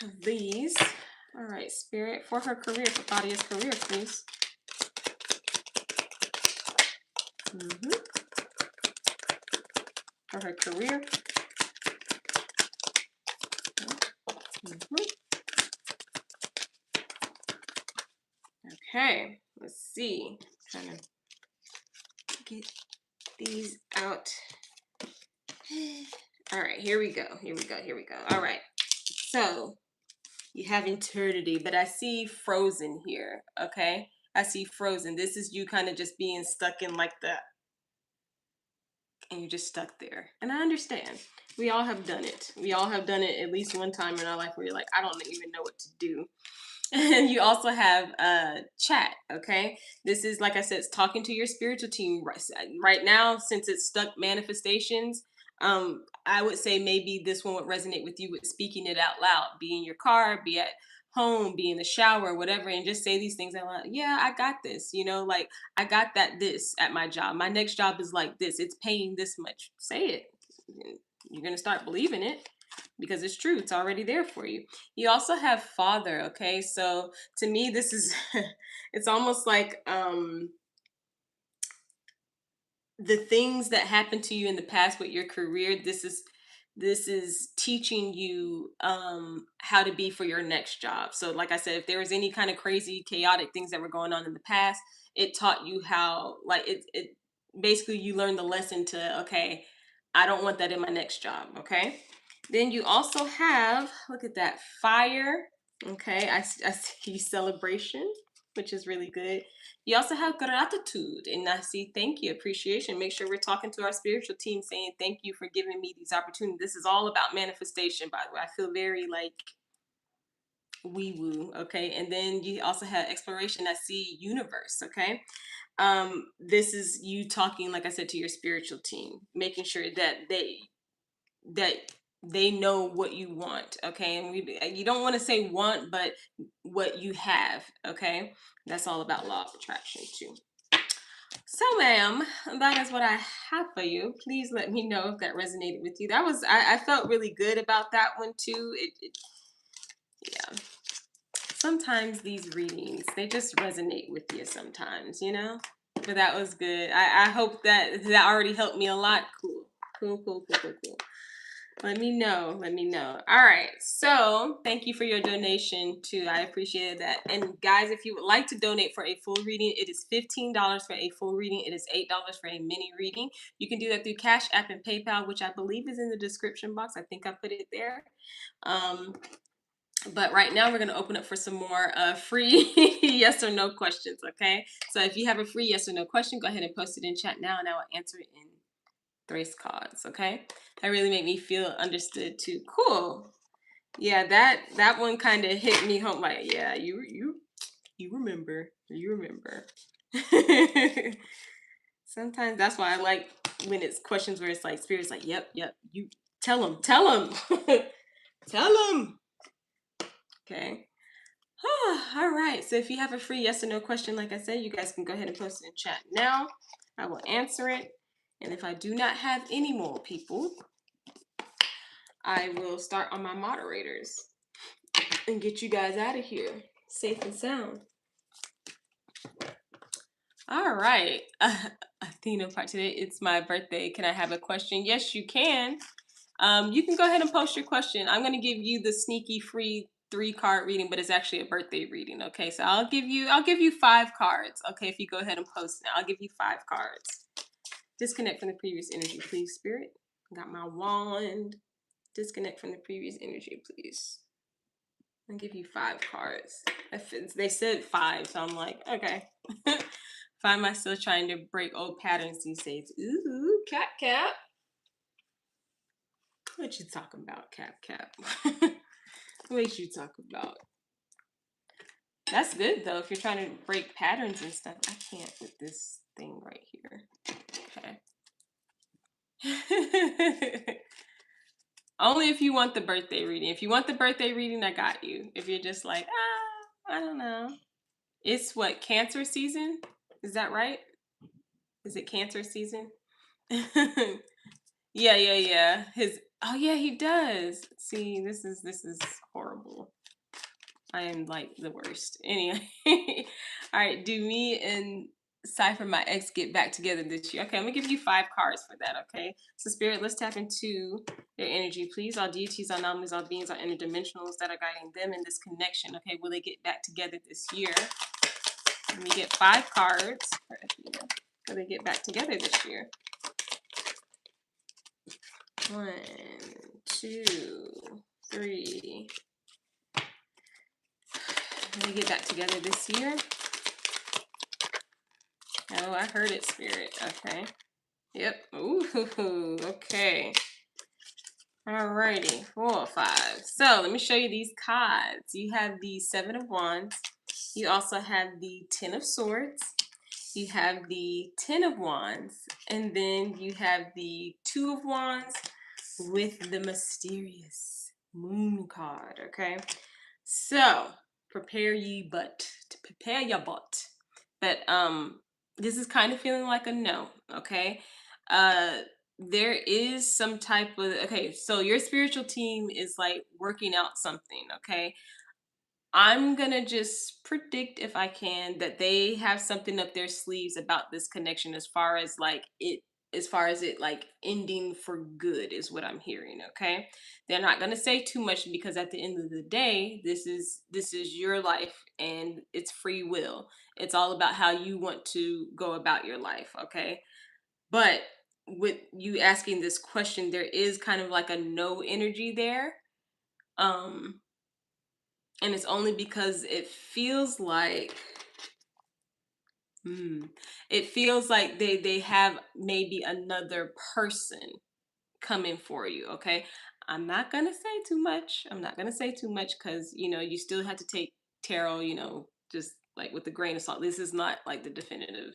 of these. All right, Spirit, for her career, for Claudia's career, please. For her career. Okay, let's see. Trying to get these out. All right, here we go. All right, so you have eternity, but I see frozen here. Okay, I see frozen. This is you kind of just being stuck in like the, and you're just stuck there. And I understand. We all have done it. We all have done it at least one time in our life where you're like, I don't even know what to do. And you also have chat. Okay, this is, like I said, it's talking to your spiritual team right now. Since it's stuck manifestations, I would say maybe this one would resonate with you with speaking it out loud. Be in your car, be at home, be in the shower, whatever, and just say these things out loud. Yeah, I got this. Like I got this at my job. My next job is like this. It's paying this much. Say it. You're gonna start believing it, because it's true. It's already there for you. You also have Father. Okay, so to me this is it's almost like the things that happened to you in the past with your career. This is teaching you how to be for your next job. So like I said, if there was any kind of crazy chaotic things that were going on in the past, it taught you how, like, it basically you learned the lesson to, okay, I don't want that in my next job. Okay, then you also have, look at that, fire. Okay, I see celebration, which is really good. You also have gratitude, and I see thank you, appreciation. Make sure we're talking to our spiritual team saying thank you for giving me these opportunities. This is all about manifestation, by the way. I feel very like wee woo. Okay, and then you also have exploration. I see universe. Okay, this is you talking, like I said, to your spiritual team, making sure that they know what you want. Okay, and you don't want to say want, but what you have. Okay, that's all about law of attraction too. So, ma'am, that is what I have for you. Please let me know if that resonated with you. That was, I felt really good about that one too. Yeah. Sometimes these readings, they just resonate with you sometimes, But that was good. I hope that already helped me a lot. Cool. Cool. Let me know. All right. So thank you for your donation too. I appreciate that. And guys, if you would like to donate for a full reading, it is $15 for a full reading. It is $8 for a mini reading. You can do that through Cash App and PayPal, which I believe is in the description box. I think I put it there. But right now we're going to open up for some more free yes or no questions. Okay. So if you have a free yes or no question, go ahead and post it in chat now, and I will answer it in 3 cards. Okay, that really made me feel understood too. Cool. Yeah, that one kind of hit me home. Like, yeah, you remember. Sometimes that's why I like when it's questions where it's like spirit's like, yep, you tell them tell them. Okay. All right, so if you have a free yes or no question, like I said, you guys can go ahead and post it in chat now. I will answer it. And if I do not have any more people, I will start on my moderators and get you guys out of here safe and sound. All right. Athena part today. It's my birthday. Can I have a question? Yes, you can. You can go ahead and post your question. I'm going to give you the sneaky free 3-card reading, but it's actually a birthday reading. Okay, so I'll give you 5 cards. Okay, if you go ahead and post now, I'll give you 5 cards. Disconnect from the previous energy, please, Spirit. Got my wand. Disconnect from the previous energy, please. I'll give you 5 cards. They said 5, so I'm like, okay. Find myself trying to break old patterns these days. Ooh, cap. What you talking about, cap? What you talking about? That's good though. If you're trying to break patterns and stuff, I can't with this thing right here. Okay. Only if you want the birthday reading. If you want the birthday reading, I got you. If you're just like, I don't know. It's what, Cancer season? Is that right? Is it Cancer season? Yeah. Oh yeah, he does. See, this is horrible. I am like the worst. Anyway. All right, do me and Cypher, my ex, get back together this year? Okay, I'm gonna give you 5 cards for that, okay? So Spirit, let's tap into their energy, please. All deities, all anomalies, all beings, all interdimensionals that are guiding them in this connection. Okay, will they get back together this year? Let me get 5 cards for Athena. Will they get back together this year? 1, 2, 3. Will they get back together this year? Oh, I heard it, Spirit. Okay. Yep. Ooh, okay. Alrighty, 4, 5. So let me show you these cards. You have the 7 of Wands. You also have the 10 of Swords. You have the 10 of Wands. And then you have the 2 of Wands with the mysterious Moon card, okay? So prepare your butt. But this is kind of feeling like a no, okay? There is some type of, okay, so your spiritual team is like working out something, okay? I'm gonna just predict, if I can, that they have something up their sleeves about this connection as far as it like ending for good is what I'm hearing, okay? They're not gonna say too much because at the end of the day, this is your life and it's free will. It's all about how you want to go about your life, okay? But with you asking this question, there is kind of like a no energy there. Um and it's only because it feels like they have maybe another person coming for you, okay? I'm not gonna say too much. Because you still have to take tarot, just like with a grain of salt. This is not like the definitive.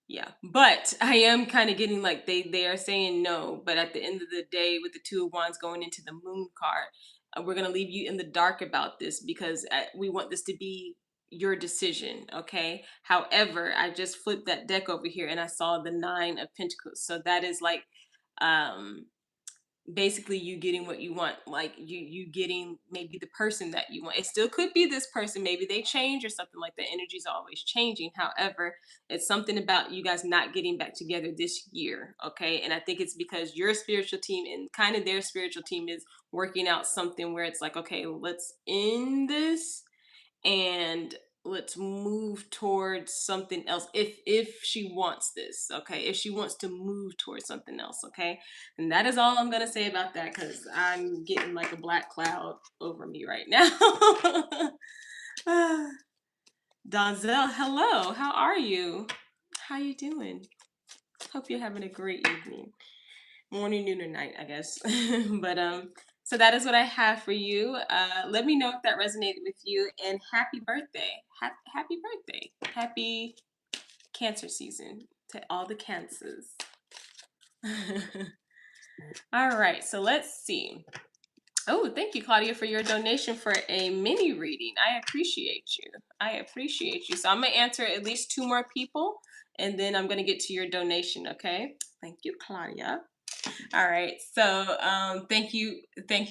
Yeah, but I am kind of getting like they are saying no, but at the end of the day, with the 2 of Wands going into the Moon card, we're gonna leave you in the dark about this because we want this to be your decision, okay? However, I just flipped that deck over here and I saw the 9 of Pentacles, so that is like um basically you getting what you want, like you getting maybe the person that you want. It still could be this person, maybe they change or something like that. Energy's always changing. However, it's something about you guys not getting back together this year, okay? And I think it's because your spiritual team and kind of their spiritual team is working out something where it's like, okay, let's end this and let's move towards something else, if she wants this, okay? If she wants to move towards something else, okay? And that is all I'm gonna say about that, because I'm getting like a black cloud over me right now. Donzel, hello, how are you? How you doing? Hope you're having a great evening, morning, noon, or night, I guess. But so that is what I have for you. Let me know if that resonated with you, and happy birthday. Happy birthday. Happy Cancer season to all the cancers. All right, so let's see. Oh, thank you, Claudia, for your donation for a mini reading. I appreciate you. I appreciate you. So I'm gonna answer at least two more people, and then I'm gonna get to your donation. Okay. Thank you, Claudia. All right. So thank you,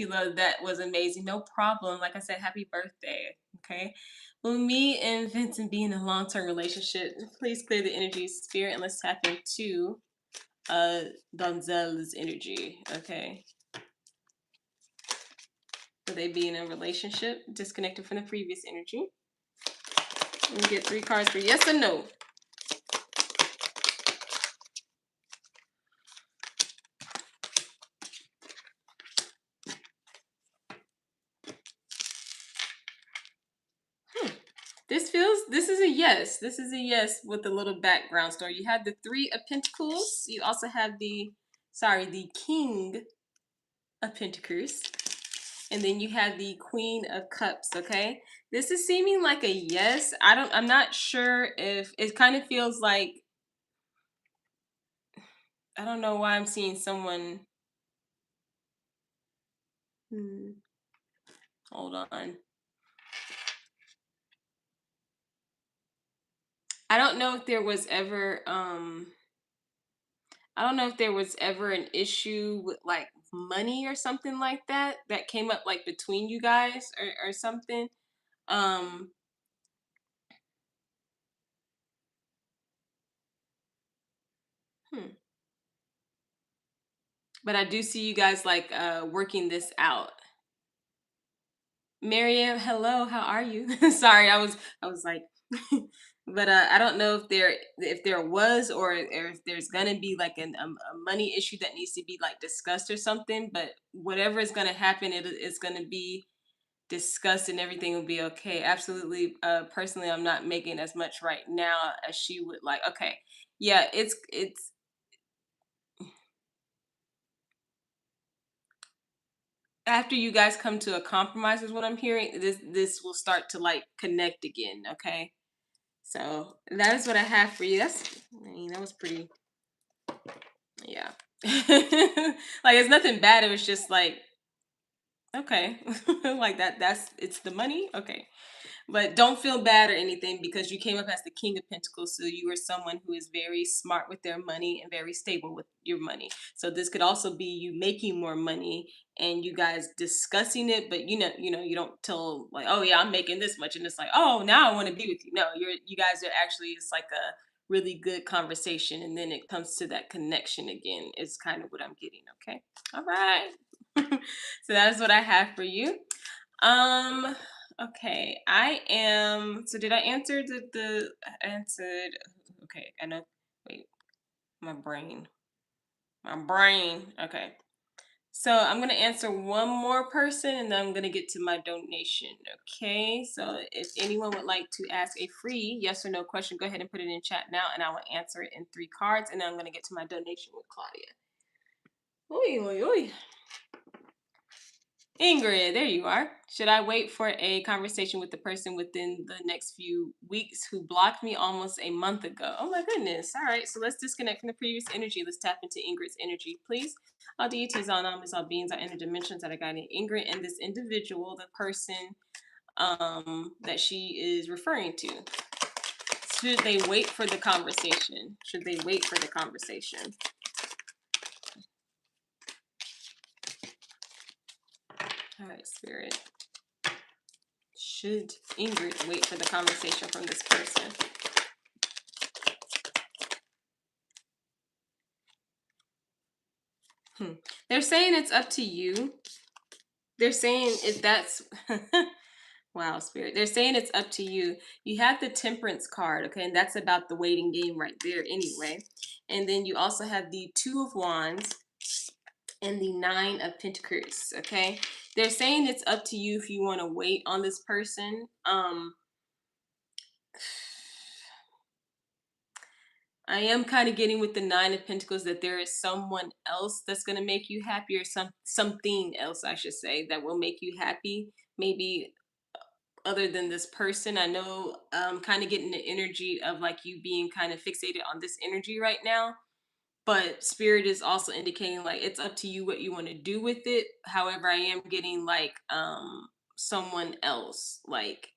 love. That was amazing. No problem. Like I said, happy birthday. Okay. Well, me and Vincent be in a long-term relationship. Please clear the energy, spirit, and let's tap into Donzel's energy. Okay. Will they be in a relationship? Disconnected from the previous energy. We get three cards for yes or no. This is a yes. This is a yes with a little background story. You have the Three of Pentacles. You also have the King of Pentacles. And then you have the Queen of Cups, okay? This is seeming like a yes. I'm not sure if it kind of feels like, I don't know why I'm seeing someone. Hmm, hold on. I don't know if there was ever I don't know if there was ever an issue with like money or something like that that came up like between you guys or something. Um hmm. But I do see you guys like working this out. Miriam, hello, how are you? Sorry, I was like but I don't know if there was or if there's gonna be like a money issue that needs to be like discussed or something. But whatever is gonna happen, it's gonna be discussed and everything will be okay. Absolutely. Personally, I'm not making as much right now as she would like. Okay, yeah, it's after you guys come to a compromise is what I'm hearing. This will start to like connect again. Okay. So that is what I have for you. I mean, that was pretty, yeah. Like it's nothing bad. It was just like, okay, like it's the money. Okay. But don't feel bad or anything because you came up as the King of Pentacles. So you are someone who is very smart with their money and very stable with your money. So this could also be you making more money and you guys discussing it, but you don't tell like, oh yeah, I'm making this much, and it's like, oh, now I want to be with you. No, you guys are actually, it's like a really good conversation, and then it comes to that connection again. Is kind of what I'm getting. Okay, all right. So that is what I have for you. Um, okay. I am, so did I answer I answered, okay, I know, wait, my brain. My brain. Okay. So I'm going to answer one more person and then I'm going to get to my donation. Okay. So if anyone would like to ask a free yes or no question, go ahead and put it in chat now and I will answer it in three cards and then I'm going to get to my donation with Claudia. Oi, oi, oi. Ingrid, there you are. Should I wait for a conversation with the person within the next few weeks who blocked me almost a month ago? Oh my goodness. All right, so let's disconnect from the previous energy. Let's tap into Ingrid's energy, please. All deities, all numbers, all beings, all inner dimensions that are guiding Ingrid and this individual, the person that she is referring to. Should they wait for the conversation? Should they wait for the conversation? All right, Spirit. Should Ingrid wait for the conversation from this person? They're saying it's up to you. They're saying if that's wow, Spirit. They're saying it's up to you. You have the Temperance card, okay, and that's about the waiting game right there anyway. And then you also have the Two of Wands and the Nine of Pentacles, okay? They're saying it's up to you if you want to wait on this person. I am kind of getting with the Nine of Pentacles that there is someone else that's going to make you happy, or something else, I should say, that will make you happy. Maybe other than this person. I know kind of getting the energy of like you being kind of fixated on this energy right now. but spirit is also indicating like it's up to you what you want to do with it. However, I am getting like someone else, like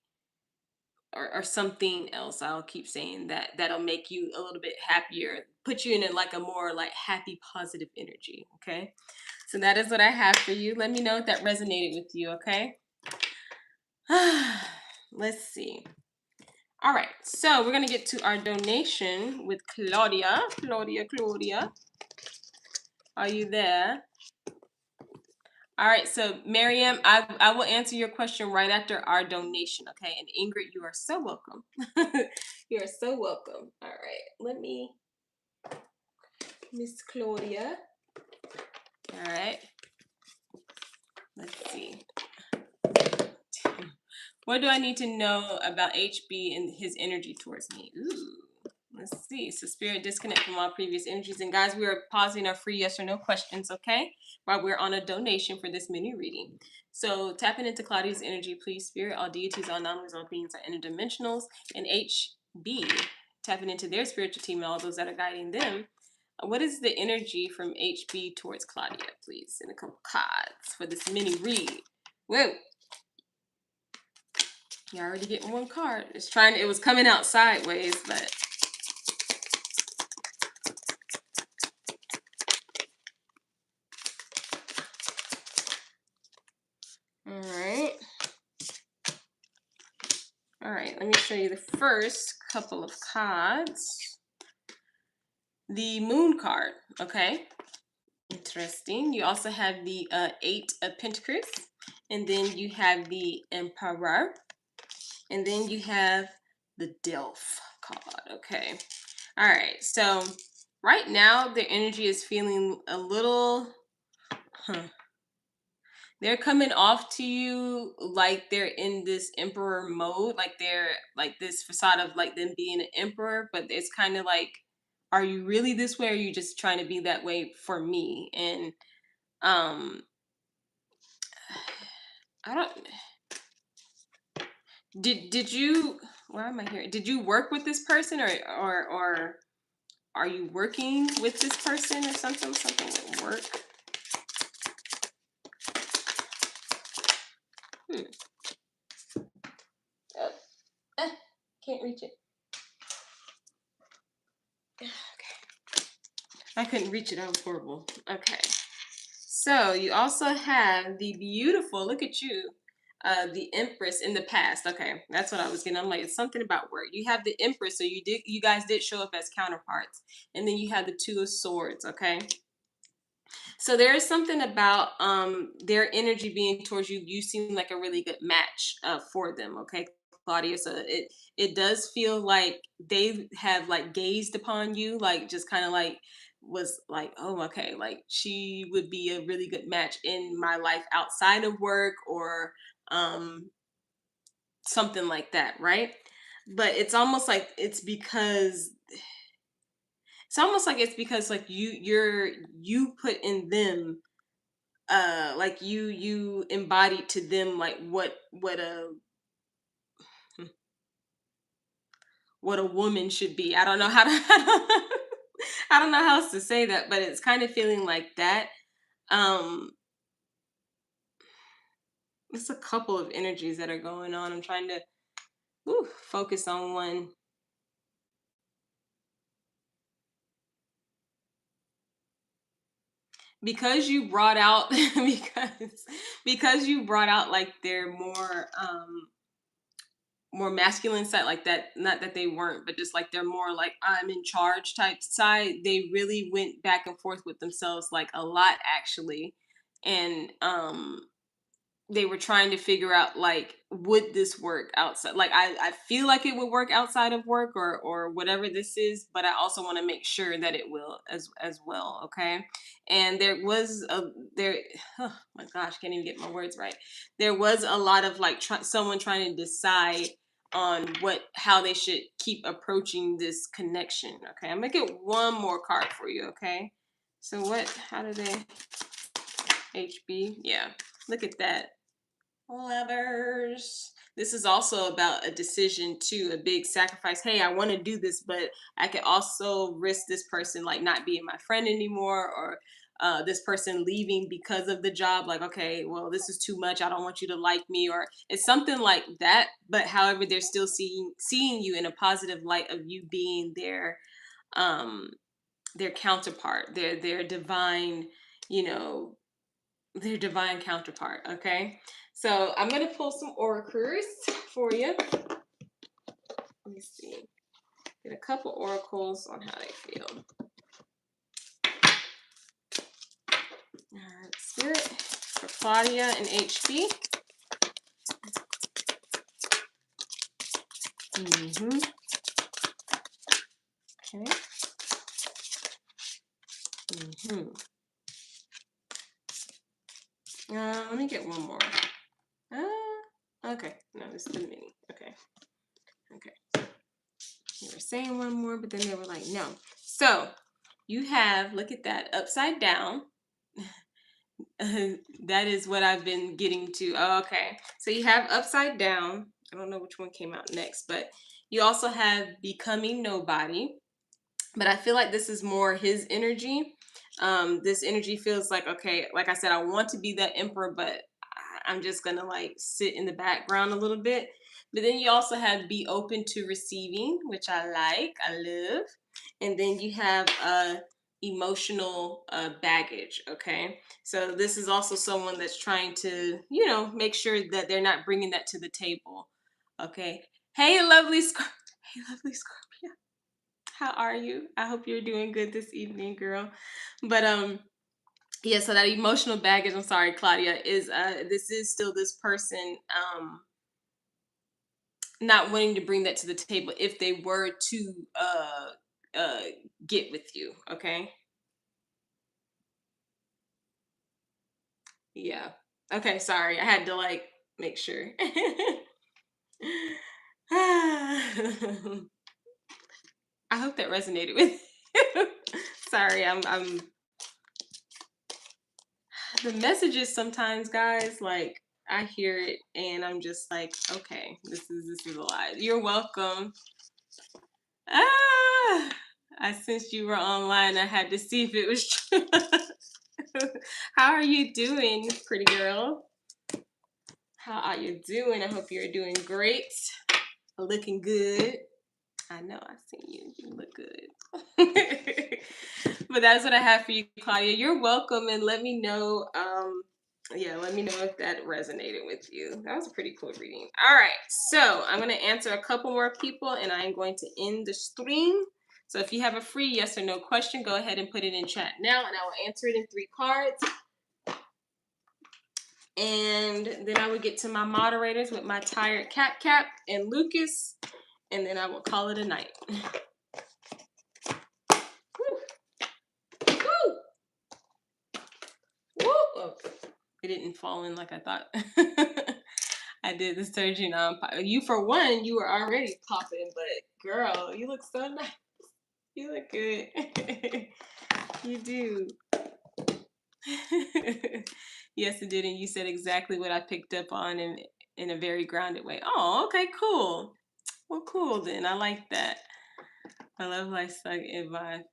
or something else. I'll keep saying that that'll make you a little bit happier, put you in a, like a more like happy, positive energy. Okay, so that is what I have for you. Let me know if that resonated with you. Okay, let's see. All right, so we're gonna get to our donation with Claudia. Claudia, are you there? All right, so Miriam, I will answer your question right after our donation, okay? And Ingrid, you are so welcome. You are so welcome. All right, let me, Miss Claudia. All right, let's see. What do I need to know about HB and his energy towards me? Ooh, let's see. So spirit disconnect from all previous energies. And guys, we are pausing our free yes or no questions, okay? While we're on a donation for this mini reading. So tapping into Claudia's energy, please, spirit, all deities, all non-living, all beings are interdimensionals. And HB, tapping into their spiritual team and all those that are guiding them. What is the energy from HB towards Claudia, please? And a couple cards for this mini read. Whoa. You're already getting one card. It was coming out sideways, but. All right. All right, let me show you the first couple of cards. The moon card, okay? Interesting. You also have the Eight of Pentacles, and then you have the Emperor, and then you have the Delph card, okay? All right, so right now the energy is feeling a little, they're coming off to you like they're in this emperor mode, like they're like this facade of like them being an emperor, but it's kind of like, are you really this way, or are you just trying to be that way for me? And um I don't, did you, why am I here, did you work with this person, or are you working with this person, or something at work? Oh, can't reach it. Okay, I couldn't reach it, that was horrible. Okay, so you also have the beautiful, look at you, the Empress in the past. Okay, that's what I was getting. I'm like, it's something about work. You have the Empress, so you guys did show up as counterparts, and then you have the Two of Swords. Okay, so there is something about their energy being towards you. You seem like a really good match for them. Okay, Claudia. So it does feel like they have like gazed upon you, like just kind of like was like, oh, okay, like she would be a really good match in my life outside of work, or um something like that, right? But it's because like you put in them, like you embodied to them like what a woman should be. I don't know how to I don't know how else to say that, but it's kind of feeling like that. um it's a couple of energies that are going on. I'm trying to focus on one. Because you brought out because you brought out like their more masculine side, like that, not that they weren't, but just like they're more like I'm in charge type side. They really went back and forth with themselves like a lot, actually. And they were trying to figure out like, would this work outside, like I feel like it would work outside of work, or whatever this is, but I also want to make sure that it will as well. Okay, and there was a there oh my gosh, can't even get my words right. There was a lot of like someone trying to decide on how they should keep approaching this connection. Okay, I'm gonna get one more card for you. Okay, so how do they, HB, yeah, look at that. Lovers. This is also about a decision too, a big sacrifice. Hey, I want to do this, but I could also risk this person like not being my friend anymore, or this person leaving because of the job. Like, okay, well, this is too much. I don't want you to like me, or it's something like that. But however, they're still seeing you in a positive light of you being um their counterpart, their divine, you know, their divine counterpart. Okay, so I'm gonna pull some oracles for you. Let me see. Get a couple oracles on how they feel. All right, Spirit for Claudia and HB. Mm-hmm. Okay. Mm-hmm. Let me get one more. Okay. No, this is the mini. Okay. Okay. They were saying one more, but then they were like, no. So you have, look at that, upside down. That is what I've been getting to. Oh, okay. So you have upside down. I don't know which one came out next, but you also have becoming nobody. But I feel like this is more his energy. This energy feels like, okay, like I said, I want to be that emperor, but I'm just gonna like sit in the background a little bit. But then you also have be open to receiving, which I like, I love. And then you have emotional baggage. Okay, so this is also someone that's trying to, you know, make sure that they're not bringing that to the table. Okay. Hey, lovely Hey, lovely Scorpio. How are you? I hope you're doing good this evening, girl. But yeah, so that emotional baggage, I'm sorry, Claudia, is this is still this person not wanting to bring that to the table if they were to uh get with you, okay? Yeah. Okay, sorry. I had to like make sure. I hope that resonated with you. Sorry, I'm the messages sometimes, guys, like I hear it and I'm just like, okay, this is a lie. You're welcome. Ah, I sensed you were online. I had to see if it was true. How are you doing, pretty girl? How are you doing? I hope you're doing great. Looking good. I know I seen you. You look good. But that's what I have for you, Claudia. You're welcome, and let me know. Yeah, let me know if that resonated with you. That was a pretty cool reading. All right, so I'm gonna answer a couple more people, and I'm going to end the stream. So if you have a free yes or no question, go ahead and put it in chat now, and I will answer it in 3 cards. And then I will get to my moderators with my tired Cap and Lucas, and then I will call it a night. Woo! Woo! Oh, it didn't fall in like I thought. I did the surgery now. You, for one, you were already popping, but girl, you look so nice. You look good. You do. Yes, it did, and you said exactly what I picked up on in a very grounded way. Oh, okay, cool. Well, cool then. I like that. I love life suck advice.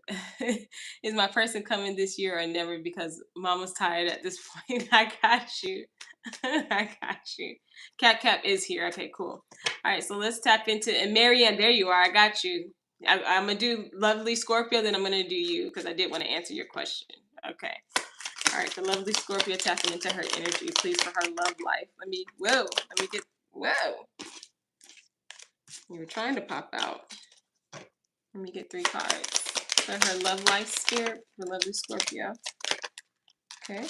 Is my person coming this year or never? Because mama's tired at this point. I got you. I got you. Cap is here. Okay, cool. All right, so let's tap into, and Marianne, there you are. I got you. I'm gonna do lovely Scorpio, then I'm gonna do you because I did want to answer your question. Okay. All right, the lovely Scorpio tapping into her energy, please, for her love life. Let me get, whoa. You were trying to pop out. Let me get 3 cards. For her love life spirit, for lovely Scorpio. Okay.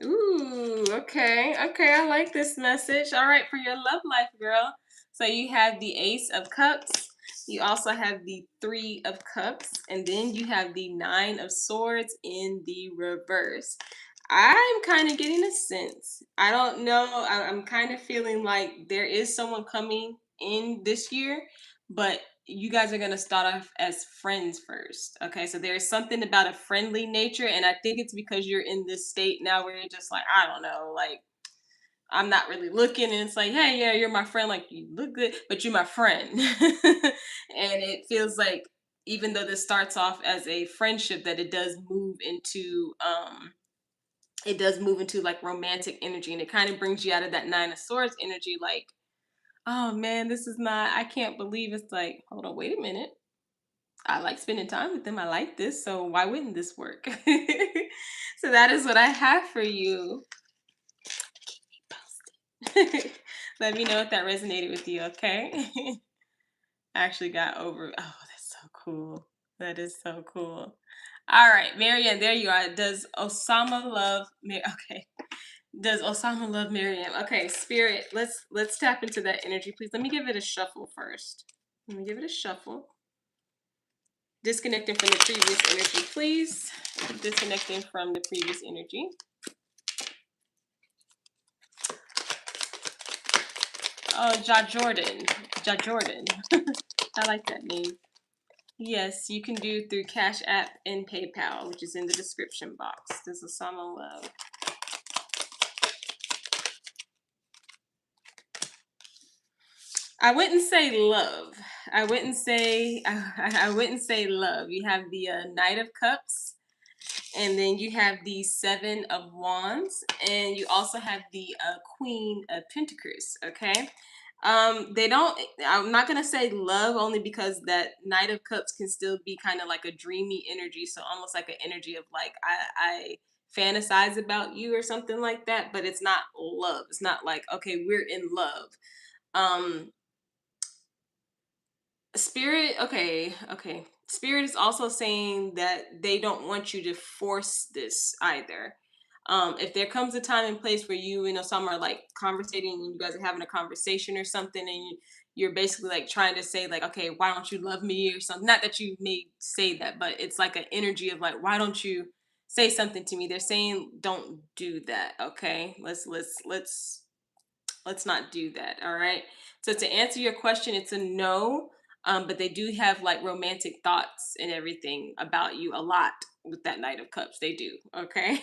Ooh, okay. Okay, I like this message. All right, for your love life, girl. So you have the Ace of Cups. You also have the 3 of Cups. And then you have the 9 of Swords in the reverse. I'm kind of getting a sense. I don't know. I'm kind of feeling like there is someone coming in this year, but you guys are going to start off as friends first. Okay, so there's something about a friendly nature, and I think it's because you're in this state now where you're just like, I don't know, like I'm not really looking, and it's like, hey, yeah, you're my friend, like you look good, but you're my friend. And it feels like even though this starts off as a friendship, that it does move into like romantic energy, and it kind of brings you out of that Nine of Swords energy, like, oh man, this is not, I can't believe, it's like, hold on, wait a minute. I like spending time with them. I like this, so why wouldn't this work? So that is what I have for you. Let me know if that resonated with you, okay? I actually got over. Oh, that's so cool. That is so cool. All right, Marianne, there you are. Does Osama love Okay. Does Osama love Marianne? Okay, Spirit, let's tap into that energy, please. Let me give it a shuffle first. Let me give it a shuffle. Disconnecting from the previous energy, please. Disconnecting from the previous energy. Oh, Ja Jordan. Ja Jordan. I like that name. Yes, you can do through Cash App and PayPal, which is in the description box. Does Osama love? I wouldn't say love. I wouldn't say I wouldn't say love. You have the Knight of Cups, and then you have the Seven of Wands, and you also have the Queen of Pentacles. Okay, they don't. I'm not gonna say love, only because that Knight of Cups can still be kind of like a dreamy energy, so almost like an energy of like I fantasize about you or something like that. But it's not love. It's not like, okay, we're in love. Um, Spirit, okay. Spirit is also saying that they don't want you to force this either. If there comes a time and place where you and some are like conversating, and you guys are having a conversation or something, and you're basically like trying to say like, okay, why don't you love me or something? Not that you may say that, but it's like an energy of like, why don't you say something to me? They're saying don't do that. Okay, let's not do that. All right. So to answer your question, it's a no. But they do have like romantic thoughts and everything about you a lot with that Knight of Cups. They do. Okay.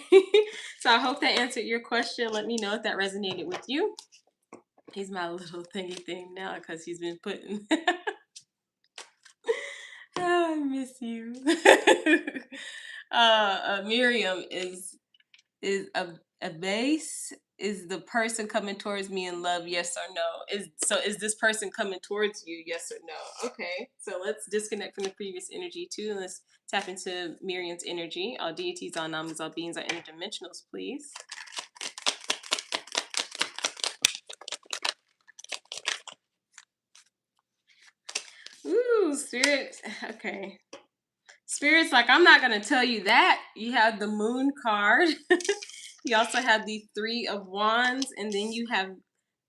So I hope that answered your question. Let me know if that resonated with you. He's my little thingy thing now because he's been putting. Oh, I miss you. Miriam is a base, is the person coming towards me in love, yes or no? Is this person coming towards you, yes or no? Okay, so let's disconnect from the previous energy too, and let's tap into Miriam's energy. All deities, all namas, all beings, all interdimensionals, please. Ooh, spirit. Okay, spirit's like, I'm not gonna tell you that. You have the Moon card. You also have the Three of Wands, and then you have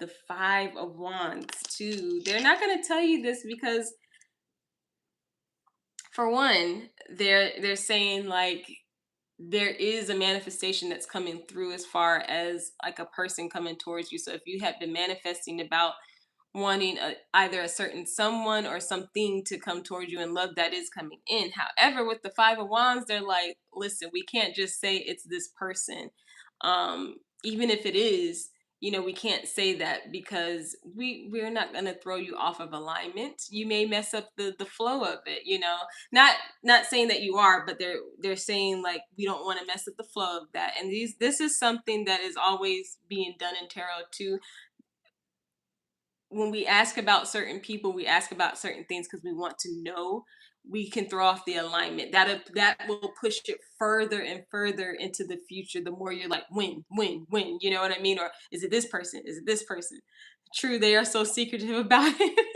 the Five of Wands too. They're not going to tell you this because, for one, they're saying like there is a manifestation that's coming through as far as like a person coming towards you. So if you have been manifesting about wanting either a certain someone or something to come towards you in love, that is coming in. However, with the Five of Wands, they're like, listen, we can't just say it's this person. Even if it is, we can't say that because we're not going to throw you off of alignment. You may mess up the flow of it, not saying that you are, but they're saying like we don't want to mess up the flow of that. And this is something that is always being done in tarot too. When we ask about certain people, we ask about certain things because we want to know. We can throw off the alignment. That will push it further and further into the future. The more you're like, when, you know what I mean? Or is it this person? Is it this person? True, they are so secretive about it.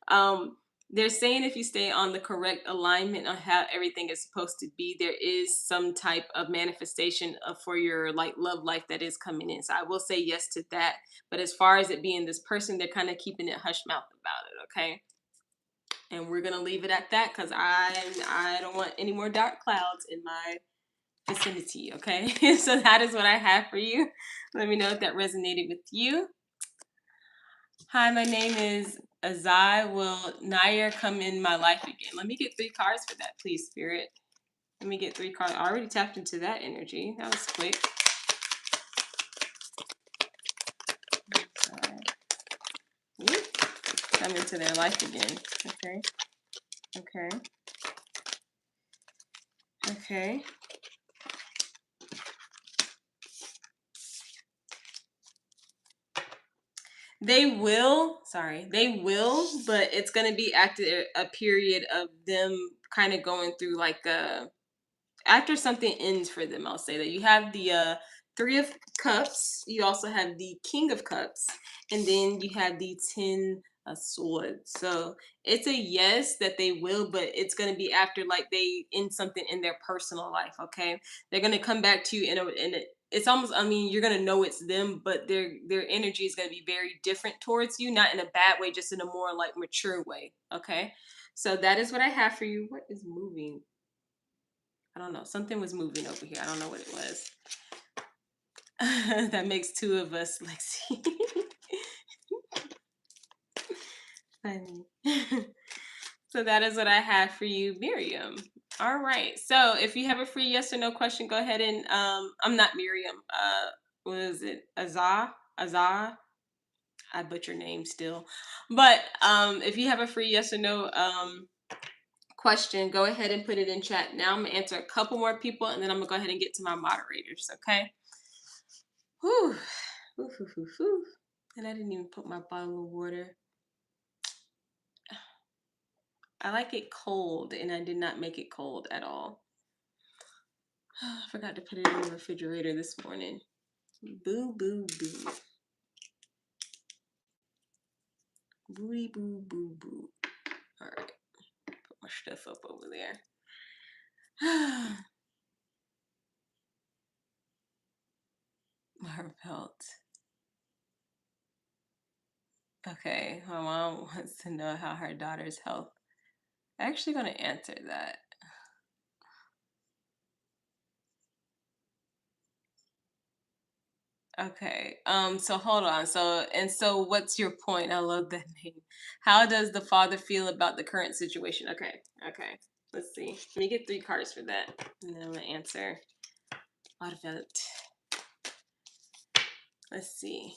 um, they're saying if you stay on the correct alignment on how everything is supposed to be, there is some type of manifestation for your like love life that is coming in. So I will say yes to that. But as far as it being this person, they're kind of keeping it hush mouth about it. Okay. And we're gonna leave it at that because I don't want any more dark clouds in my vicinity. Okay. So that is what I have for you. Let me know if that resonated with you. Hi, my name is Azai. Will Nair come in my life again? Let me get 3 cards for that, please, Spirit. Let me get 3 cards. I already tapped into that energy. That was quick. come into their life again. Okay. Okay. Okay. They will, but it's going to be after a period of them kind of going through like after something ends for them. I'll say that you have the Three of Cups, you also have the King of Cups, and then you have the Ten of Swords. So it's a yes that they will, but it's going to be after like they end something in their personal life. Okay, they're going to come back to you in a it's almost, I mean, you're gonna know it's them, but their energy is gonna be very different towards you, not in a bad way, just in a more like mature way. Okay, so that is what I have for you. What is moving? I don't know. Something was moving over here. I don't know what it was. That makes two of us, Lexi. Funny. So that is what I have for you, Miriam. All right. So if you have a free yes or no question, go ahead and I'm not Miriam. What is it? Azar. I butcher names still. But if you have a free yes or no question, go ahead and put it in chat. Now I'm gonna answer a couple more people, and then I'm gonna go ahead and get to my moderators. Okay. Whew. Whew, whew, whew, whew. And I didn't even put my bottle of water. I like it cold, and I did not make it cold at all. I forgot to put it in the refrigerator this morning. Boo, boo, boo. Booty, boo, boo, boo. All right. Put my stuff up over there. My belt. Okay, my mom wants to know how her daughter's health. I'm actually going to answer that. Okay. So hold on. So what's your point? I love that name. How does the father feel about the current situation? Okay. Okay. Let's see. Let me get 3 cards for that. And then I'm gonna answer. Autovote. Let's see.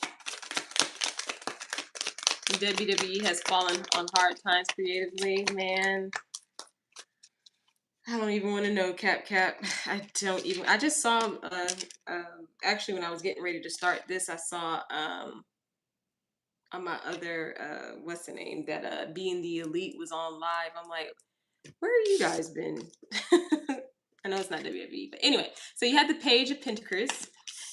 WWE has fallen on hard times creatively, man. I don't even want to know, Cap. I don't even. I just saw. Actually, when I was getting ready to start this, I saw on my other what's the name, that Being the Elite was on live. I'm like, where have you guys been? I know it's not WWE, but anyway. So you have the Page of Pentacles.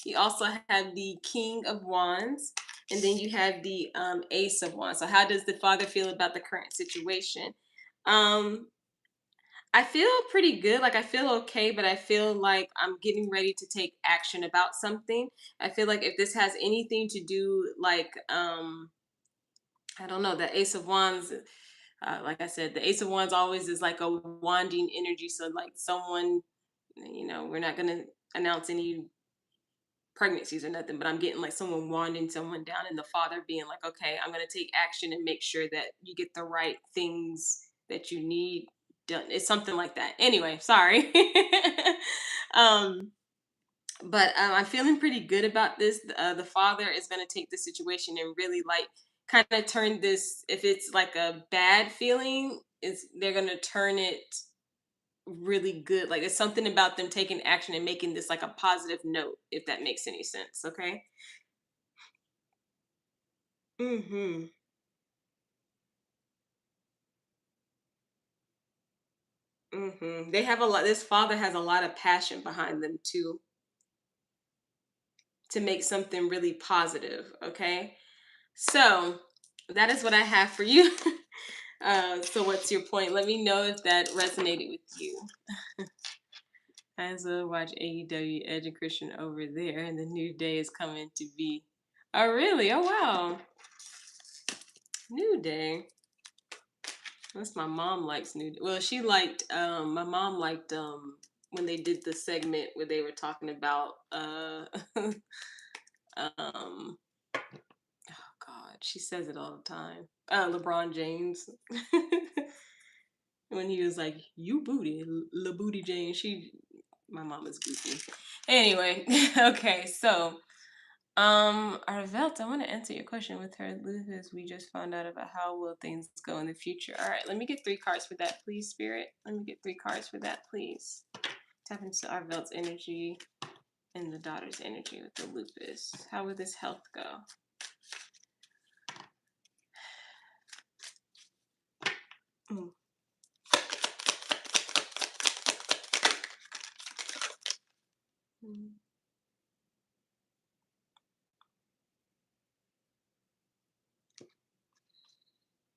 You also have the King of Wands, and then you have the Ace of Wands. So how does the father feel about the current situation? I feel pretty good. Like I feel okay, but I feel like I'm getting ready to take action about something. I feel like if this has anything to do like I don't know, the Ace of Wands, like I said, the Ace of Wands always is like a wanding energy. So like someone, we're not gonna announce any pregnancies or nothing, but I'm getting like someone wanding someone down, and the father being like, okay, I'm gonna take action and make sure that you get the right things that you need done. It's something like that. Anyway, sorry. um, but I'm feeling pretty good about this. The father is gonna take the situation and really like kind of turn this. If it's like a bad feeling, is they're gonna turn it really good. Like it's something about them taking action and making this like a positive note, if that makes any sense. Okay. Mm-hmm. Mm-hmm. They have a lot. This father has a lot of passion behind them to make something really positive. Okay. So that is what I have for you. So what's your point? Let me know if that resonated with you. As a watch AEW Edge and Christian over there, and the new day is coming to be. Oh really? Oh wow. New Day. That's my mom likes New Day. Well, she liked my mom liked when they did the segment where they were talking about oh God, she says it all the time. LeBron James. When he was like, "You booty, Booty James." My mom is goofy. Anyway, okay, so Arvelt, I want to answer your question with her lupus. We just found out about how will things go in the future. All right, let me get 3 cards for that, please, Spirit. Let me get 3 cards for that, please. Tap into Arvelt's energy and the daughter's energy with the lupus. How will this health go? Mm. Mm.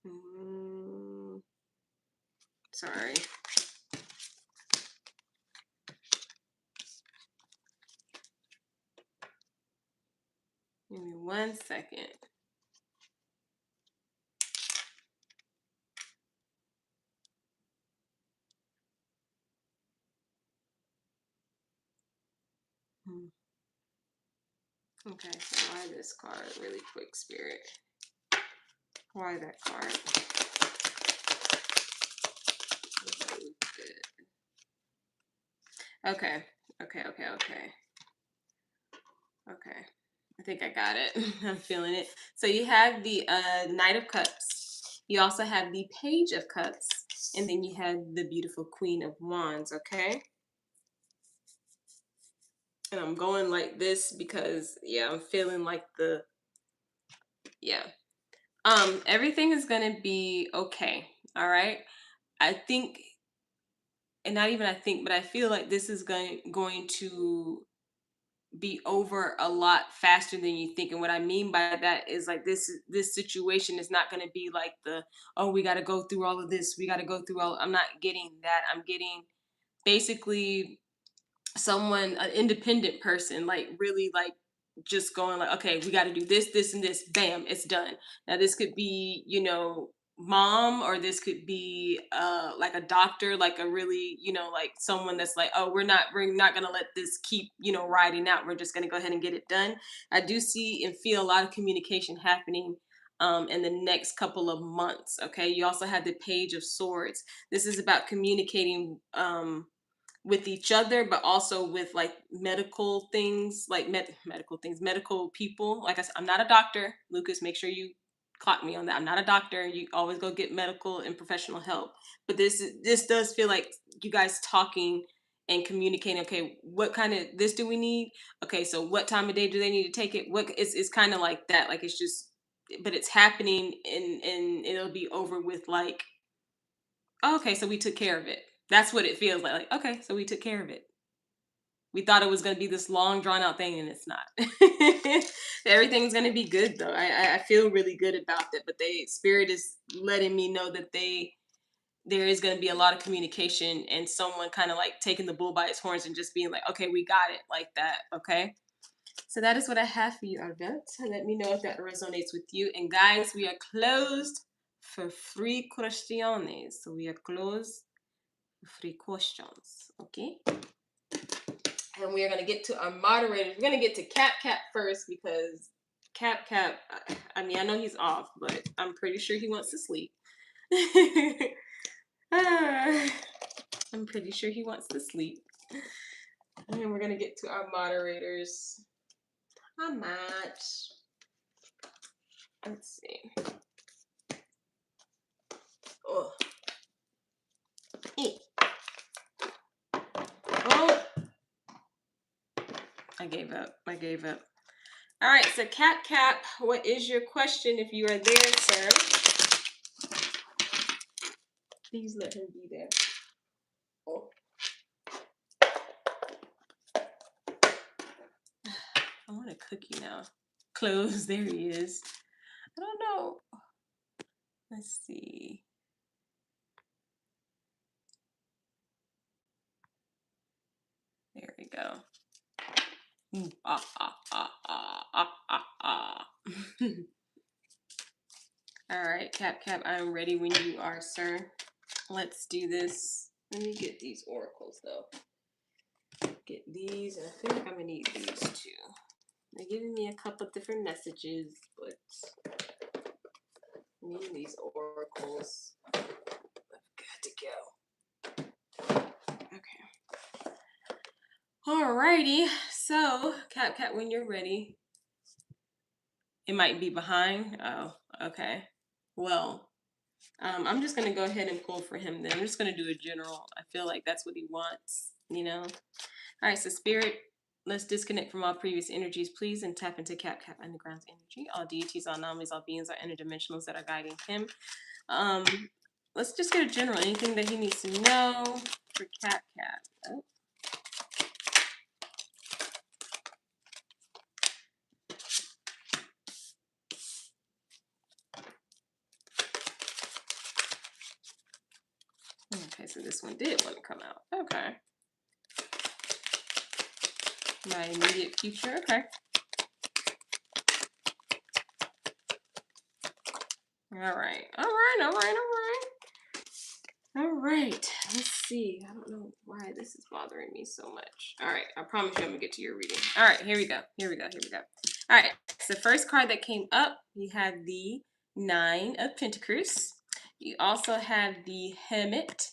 Mm. Sorry. Give me 1 second. Mm. Okay, so why this card really quick, Spirit? Why that card? Okay. Okay. I think I got it. I'm feeling it. So you have the Knight of Cups. You also have the Page of Cups. And then you have the beautiful Queen of Wands, okay? And I'm going like this because, yeah, I'm feeling like yeah. Everything is going to be okay, all right? I think, and not even I think, but I feel like this is going to be over a lot faster than you think. And what I mean by that is like this situation is not going to be like oh, we got to go through all of this, we got to go through all. I'm not getting that. I'm getting basically someone, an independent person, like really like just going like, okay, we got to do this, this, and this. Bam, it's done. Now this could be, mom, or this could be like a doctor, like a really, like someone that's like, oh, we're not gonna let this keep, riding out. We're just gonna go ahead and get it done. I do see and feel a lot of communication happening in the next couple of months. Okay, you also have the Page of Swords. This is about communicating with each other, but also with like medical things, like medical things, medical people. Like I said, I'm not a doctor, Lucas. Make sure you clock me on that. I'm not a doctor. You always go get medical and professional help. But this does feel like you guys talking and communicating. Okay, what kind of this do we need? Okay, so what time of day do they need to take it? What it's kind of like that. Like it's just, but it's happening, and it'll be over with like, oh, okay, so we took care of it. That's what it feels like. Like, okay, so we took care of it. We thought it was going to be this long, drawn out thing, and it's not. Everything's going to be good, though. I feel really good about that. But Spirit is letting me know that there is going to be a lot of communication, and someone kind of like taking the bull by its horns and just being like, okay, we got it, like that. Okay. So that is what I have for you, Arvette. Let me know if that resonates with you. And guys, we are closed for free questions. So we are closed for free questions. Okay. And we are going to get to our moderators. We're going to get to Cap first because Cap, I mean, I know he's off, but I'm pretty sure he wants to sleep. I'm pretty sure he wants to sleep. And then we're going to get to our moderators. How much? Let's see. Oh. Oh. I gave up. All right, so Cap, what is your question if you are there, sir? Please let him be there. Oh. I want a cookie now. Close. There he is. I don't know. Let's see. There we go. All right, Cap, I'm ready when you are, sir. Let's do this. Let me get these oracles, though. Get these, and I feel like I'm going to need these, too. They're giving me a couple different messages, but I need these oracles. I've got to go. Okay. Alrighty. So, Cap, when you're ready, It might be behind. Oh, okay. Well, I'm just gonna go ahead and pull for him then. I'm just gonna do a general. I feel like that's what he wants, you know. All right, so spirit, let's disconnect from all previous energies, please, and tap into Cap Underground's energy. All deities, all anomalies, all beings, all interdimensionals that are guiding him. Um, let's just get a general. Anything that he needs to know for Cap. Oh. Okay, so this one did want to come out. Okay. My immediate future. Okay. All right. All right. All right. All right. All right. Let's see. I don't know why this is bothering me so much. All right. I promise you I'm going to get to your reading. All right. Here we go. Here we go. Here we go. All right. So the first card that came up, you had the Nine of Pentacles. You also have the Hermit.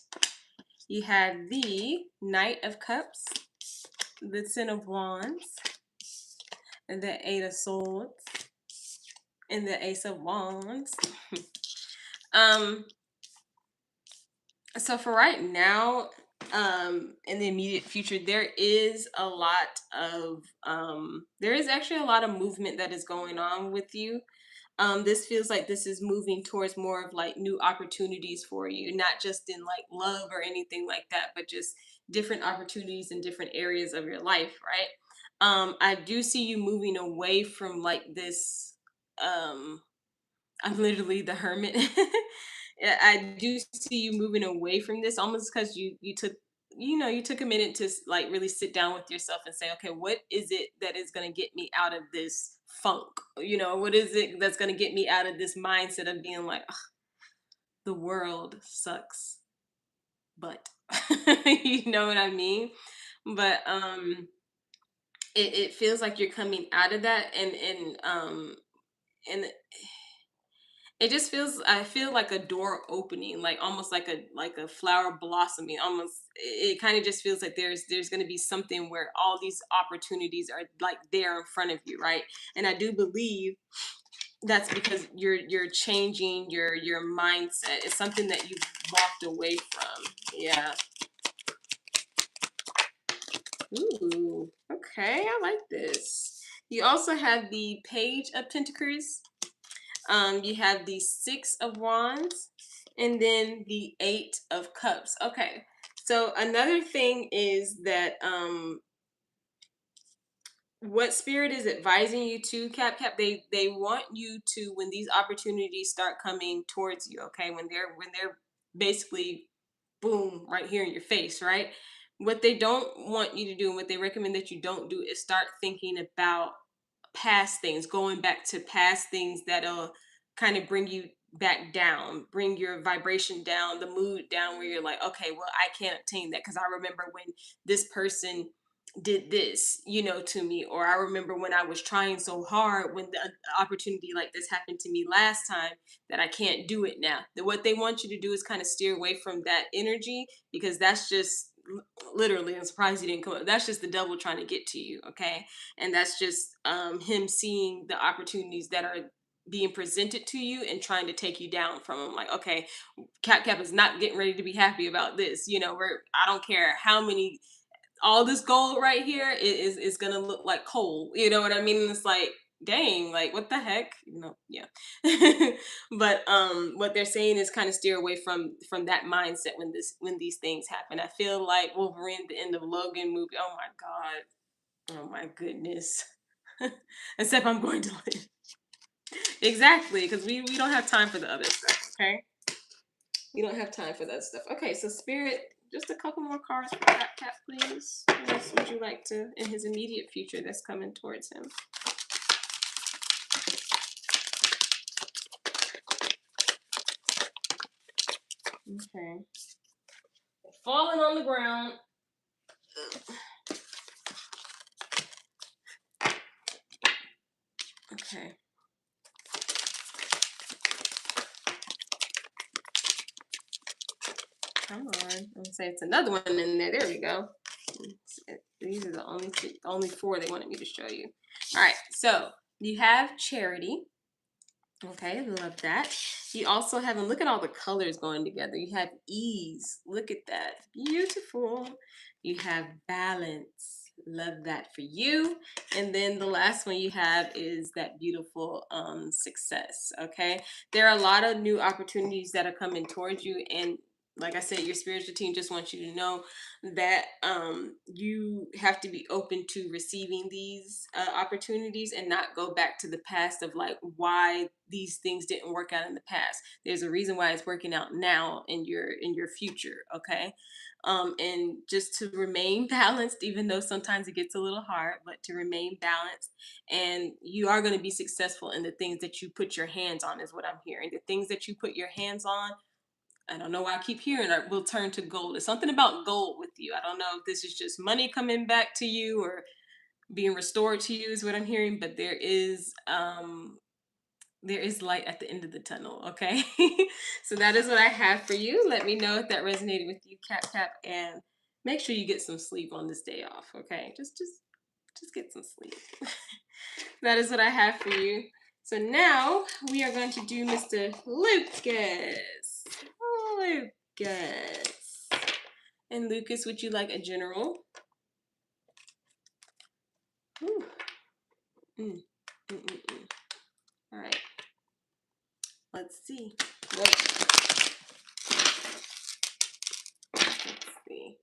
You have the Knight of Cups, the Ten of Wands, and the Eight of Swords, and the Ace of Wands. So for right now, in the immediate future, there is actually a lot of movement that is going on with you. This feels like this is moving towards more of like new opportunities for you, not just in like love or anything like that, but just different opportunities in different areas of your life, right? I do see you moving away from like this. I'm literally the hermit. Yeah, I do see you moving away from this almost because you took, you took a minute to like really sit down with yourself and say, okay, what is it that is going to get me out of this funk? What is it that's going to get me out of this mindset of being like, "Ugh, the world sucks, but you know what I mean? But it feels like you're coming out of that, and it just feels, I feel like a door opening, like almost like a flower blossoming. Almost, it kind of just feels like there's going to be something where all these opportunities are like there in front of you, right? And I do believe that's because you're changing your mindset. It's something that you've walked away from. Yeah. Ooh, okay, I like this. You also have the Page of Pentacles. You have the Six of Wands, and then the Eight of Cups. Okay, so another thing is that what Spirit is advising you to, they want you to, when these opportunities start coming towards you, okay, when they're basically boom right here in your face, right? What they don't want you to do and what they recommend that you don't do is start thinking about past things, going back to past things that'll kind of bring you back down, bring your vibration down, the mood down, where you're like, okay, well, I can't obtain that because I remember when this person did this, to me, or I remember when I was trying so hard when the opportunity like this happened to me last time that I can't do it now. What they want you to do is kind of steer away from that energy because that's just literally, I'm surprised you didn't come up. That's just the devil trying to get to you, okay? And that's just him seeing the opportunities that are being presented to you and trying to take you down from them. Like, okay, Cap is not getting ready to be happy about this. I don't care how many, all this gold right here is gonna look like coal. You know what I mean? It's like, dang, like what the heck? Yeah. But what they're saying is kind of steer away from that mindset when these things happen. I feel like Wolverine at the end of Logan movie. Oh my god. Oh my goodness. Except I'm going to live. Exactly, because we don't have time for the other stuff, okay? We don't have time for that stuff. Okay, so Spirit, just a couple more cards for that cat, please. What else would you like to, in his immediate future that's coming towards him? Okay. Falling on the ground. Okay. Come on. I'm gonna say it's another one in there. There we go. These are the only four they wanted me to show you. All right. So You have charity. Okay, love that. You also have, and look at all the colors going together. You have ease. Look at that. Beautiful. You have balance. Love that for you. And then the last one you have is that beautiful success. Okay. There are a lot of new opportunities that are coming towards you. And like I said, your spiritual team just wants you to know that you have to be open to receiving these opportunities and not go back to the past of like why these things didn't work out in the past. There's a reason why it's working out now in your future. Okay. And just to remain balanced, even though sometimes it gets a little hard, but to remain balanced, and you are going to be successful in the things that you put your hands on, is what I'm hearing. The things that you put your hands on, I don't know why I keep hearing it, will turn to gold. There's something about gold with you. I don't know if this is just money coming back to you or being restored to you is what I'm hearing, but there is light at the end of the tunnel, okay? So that is what I have for you. Let me know if that resonated with you, Cap, and make sure you get some sleep on this day off, okay? Just get some sleep. That is what I have for you. So now we are going to do Mr. Lucas. Lucas. And Lucas, would you like a general? Ooh. Mm. Mm, mm, mm. All right. Let's see. Let's see.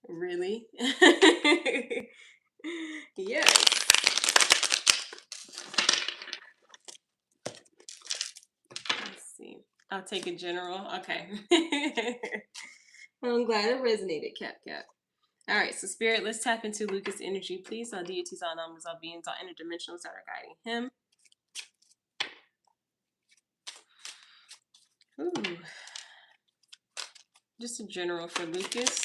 Really? Yes. Let's see. I'll take a general. Okay. I'm glad it resonated, Cap. All right, so Spirit, let's tap into Lucas' energy, please. All deities, all numbers, all beings, all interdimensionals that are guiding him. Ooh. Just a general for Lucas.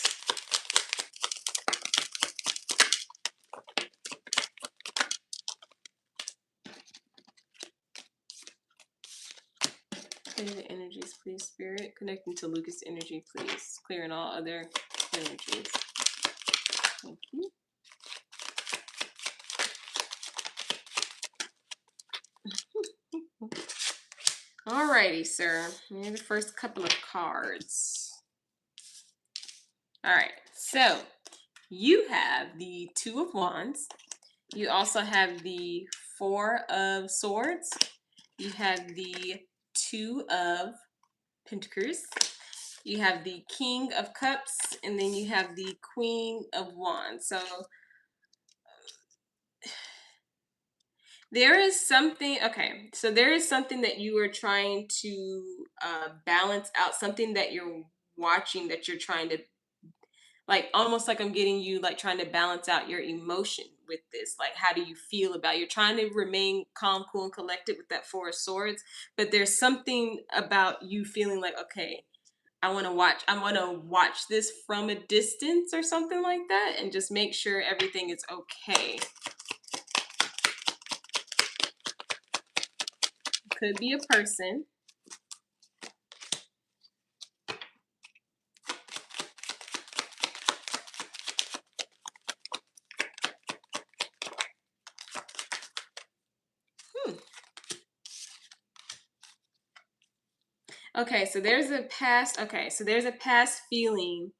Clear the energies, please, Spirit. Connecting to Lucas' energy, please. Clearing all other energies. Thank you. Alrighty, sir. Maybe the first couple of cards. All right, so you have the Two of Wands. You also have the Four of Swords. You have the Two of Pentacles. You have the King of Cups, and then you have the Queen of Wands. So there is something, okay, so there is something that you are trying to balance out, something that you're watching that you're trying to, like, almost like I'm getting you, like, trying to balance out your emotion with this. Like, how do you feel about it? You're trying to remain calm, cool, and collected with that Four of Swords, but there's something about you feeling like, okay, I want to watch this from a distance or something like that and just make sure everything is okay. Could be a person. Okay, so there's a past feeling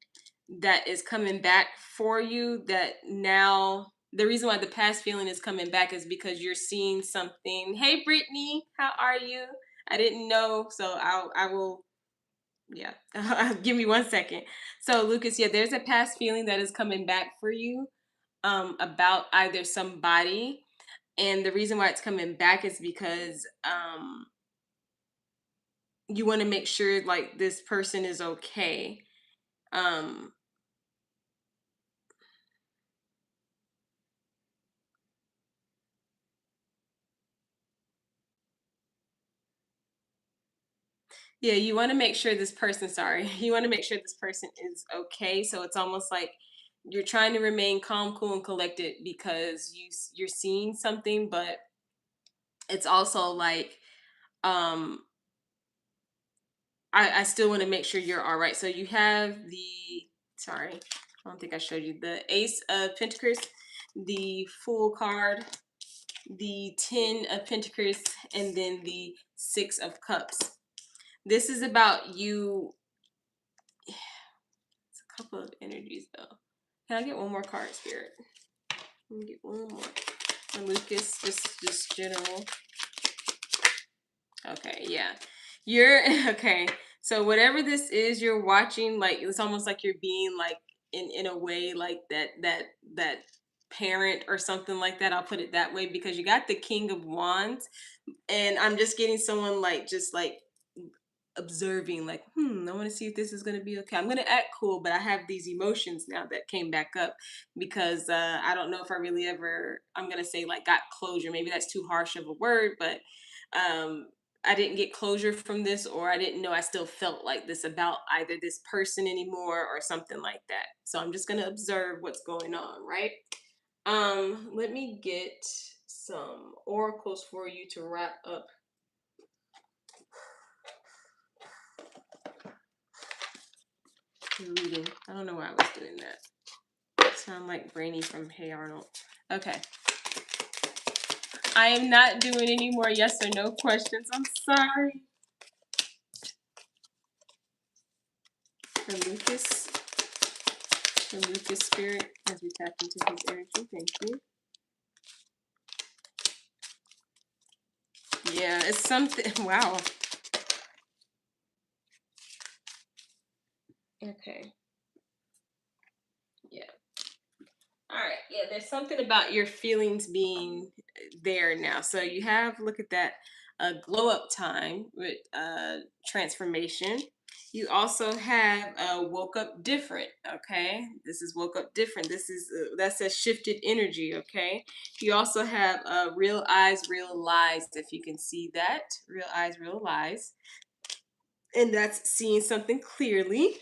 that is coming back for you, that now the reason why the past feeling is coming back is because you're seeing something. Hey Brittany, how are you? I didn't know, so I will, yeah. Give me 1 second. So Lucas, yeah, there's a past feeling that is coming back for you about either somebody, and the reason why it's coming back is because you want to make sure like this person is okay. um yeah, you want to make sure this person, sorry, you want to make sure this person is okay. So it's almost like you're trying to remain calm, cool, and collected because you're seeing something, but it's also like um I still want to make sure you're all right. So you have the, sorry, I don't think I showed you the Ace of Pentacles, the Fool card, the 10 of Pentacles, and then the 6 of Cups. This is about you. It's a couple of energies though. Can I get one more card, Spirit? Let me get one more. And Lucas, just general. Okay, yeah. You're okay. So whatever this is you're watching, like it's almost like you're being like in a way like that parent or something like that. I'll put it that way because you got the King of Wands, and I'm just getting someone like just like observing, like, I want to see if this is going to be okay. I'm going to act cool, but I have these emotions now that came back up because I don't know if I really ever, I'm going to say like got closure. Maybe that's too harsh of a word, but um, I didn't get closure from this, or I didn't know I still felt like this about either this person anymore or something like that. So I'm just going to observe what's going on, right? Let me get some oracles for you to wrap up the reading. I don't know why I was doing that. Sound like Brainy from Hey Arnold. Okay. I am not doing any more yes or no questions. I'm sorry. For Lucas. For Lucas Spirit, as we tap into his energy. Thank you. Yeah, it's something. Wow. Okay. Yeah. All right. Yeah, there's something about your feelings being there now. So you have, look at that, glow up time with transformation. You also have woke up different. Okay, this is woke up different. This is that's a shifted energy. Okay, you also have real eyes, real lies. If you can see that, real eyes, real lies, and that's seeing something clearly.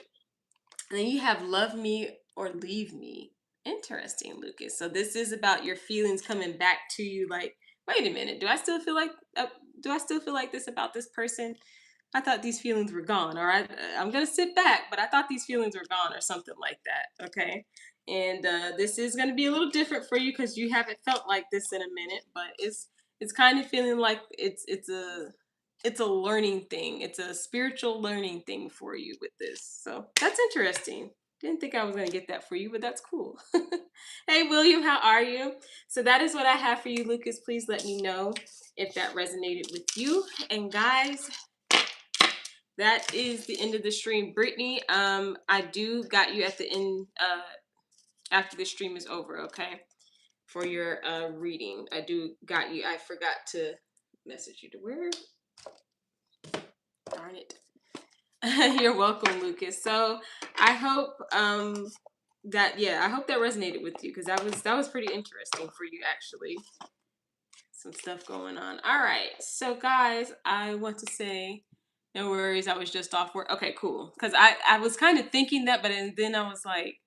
And then you have love me or leave me. Interesting, Lucas. So this is about your feelings coming back to you. Like, wait a minute, do I still feel like this about this person? I thought these feelings were gone. Or I'm gonna sit back, but I thought these feelings were gone, or something like that. Okay. And this is gonna be a little different for you because you haven't felt like this in a minute, but it's kind of feeling like it's a learning thing. It's a spiritual learning thing for you with this. So that's interesting. Didn't think I was going to get that for you, but that's cool. Hey, William, how are you? So that is what I have for you, Lucas. Please let me know if that resonated with you. And guys, that is the end of the stream. Brittany, I do got you at the end after the stream is over, okay? For your reading. I do got you. I forgot to message you to where? Darn it. You're welcome, Lucas. So I hope I hope that resonated with you because that was pretty interesting for you actually. Some stuff going on. All right. So guys, I want to say no worries. I was just off work. Okay, cool. Because I was kind of thinking that, but then I was like,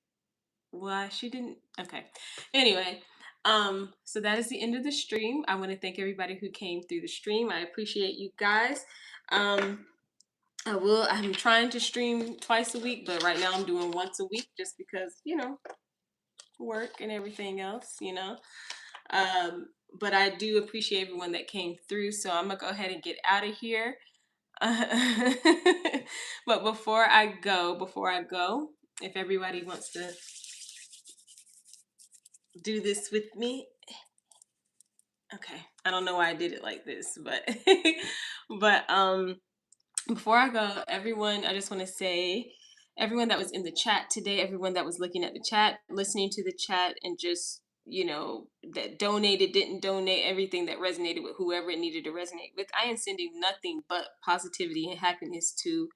why she didn't. Okay. Anyway, so that is the end of the stream. I want to thank everybody who came through the stream. I appreciate you guys. I'm trying to stream twice a week, but right now I'm doing once a week just because, work and everything else, But I do appreciate everyone that came through. So I'm going to go ahead and get out of here. But before I go, if everybody wants to do this with me. Okay. I don't know why I did it like this, but but before I go, everyone, I just want to say, everyone that was in the chat today, everyone that was looking at the chat, listening to the chat, and just, that donated, didn't donate, everything that resonated with whoever it needed to resonate with, I am sending nothing but positivity and happiness to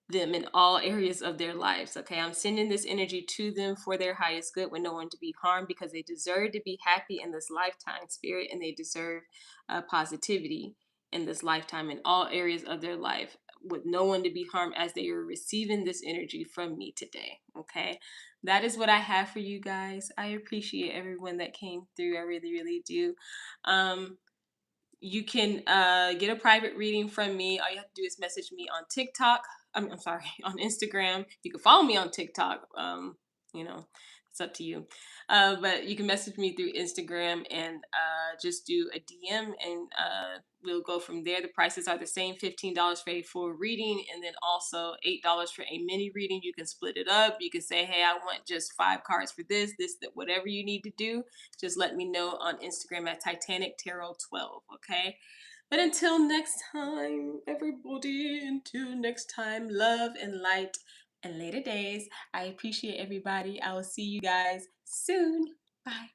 them in all areas of their lives. Okay, I'm sending this energy to them for their highest good, with no one to be harmed, because they deserve to be happy in this lifetime, Spirit, and they deserve positivity in this lifetime in all areas of their life, with no one to be harmed, as they are receiving this energy from me today. Okay, that is what I have for you guys. I appreciate everyone that came through. I really, really do. You can get a private reading from me. All you have to do is message me on TikTok. I'm sorry, on Instagram. You can follow me on TikTok. It's It's up to you. But you can message me through Instagram and just do a DM, and we'll go from there. The prices are the same: $15 for a full reading, and then also $8 for a mini reading. You can split it up. You can say, hey, I want just 5 cards for this, that, whatever you need to do. Just let me know on Instagram at Titanic Tarot 12. Okay. But until next time, everybody, until next time, love and light and later days. I appreciate everybody. I will see you guys soon. Bye.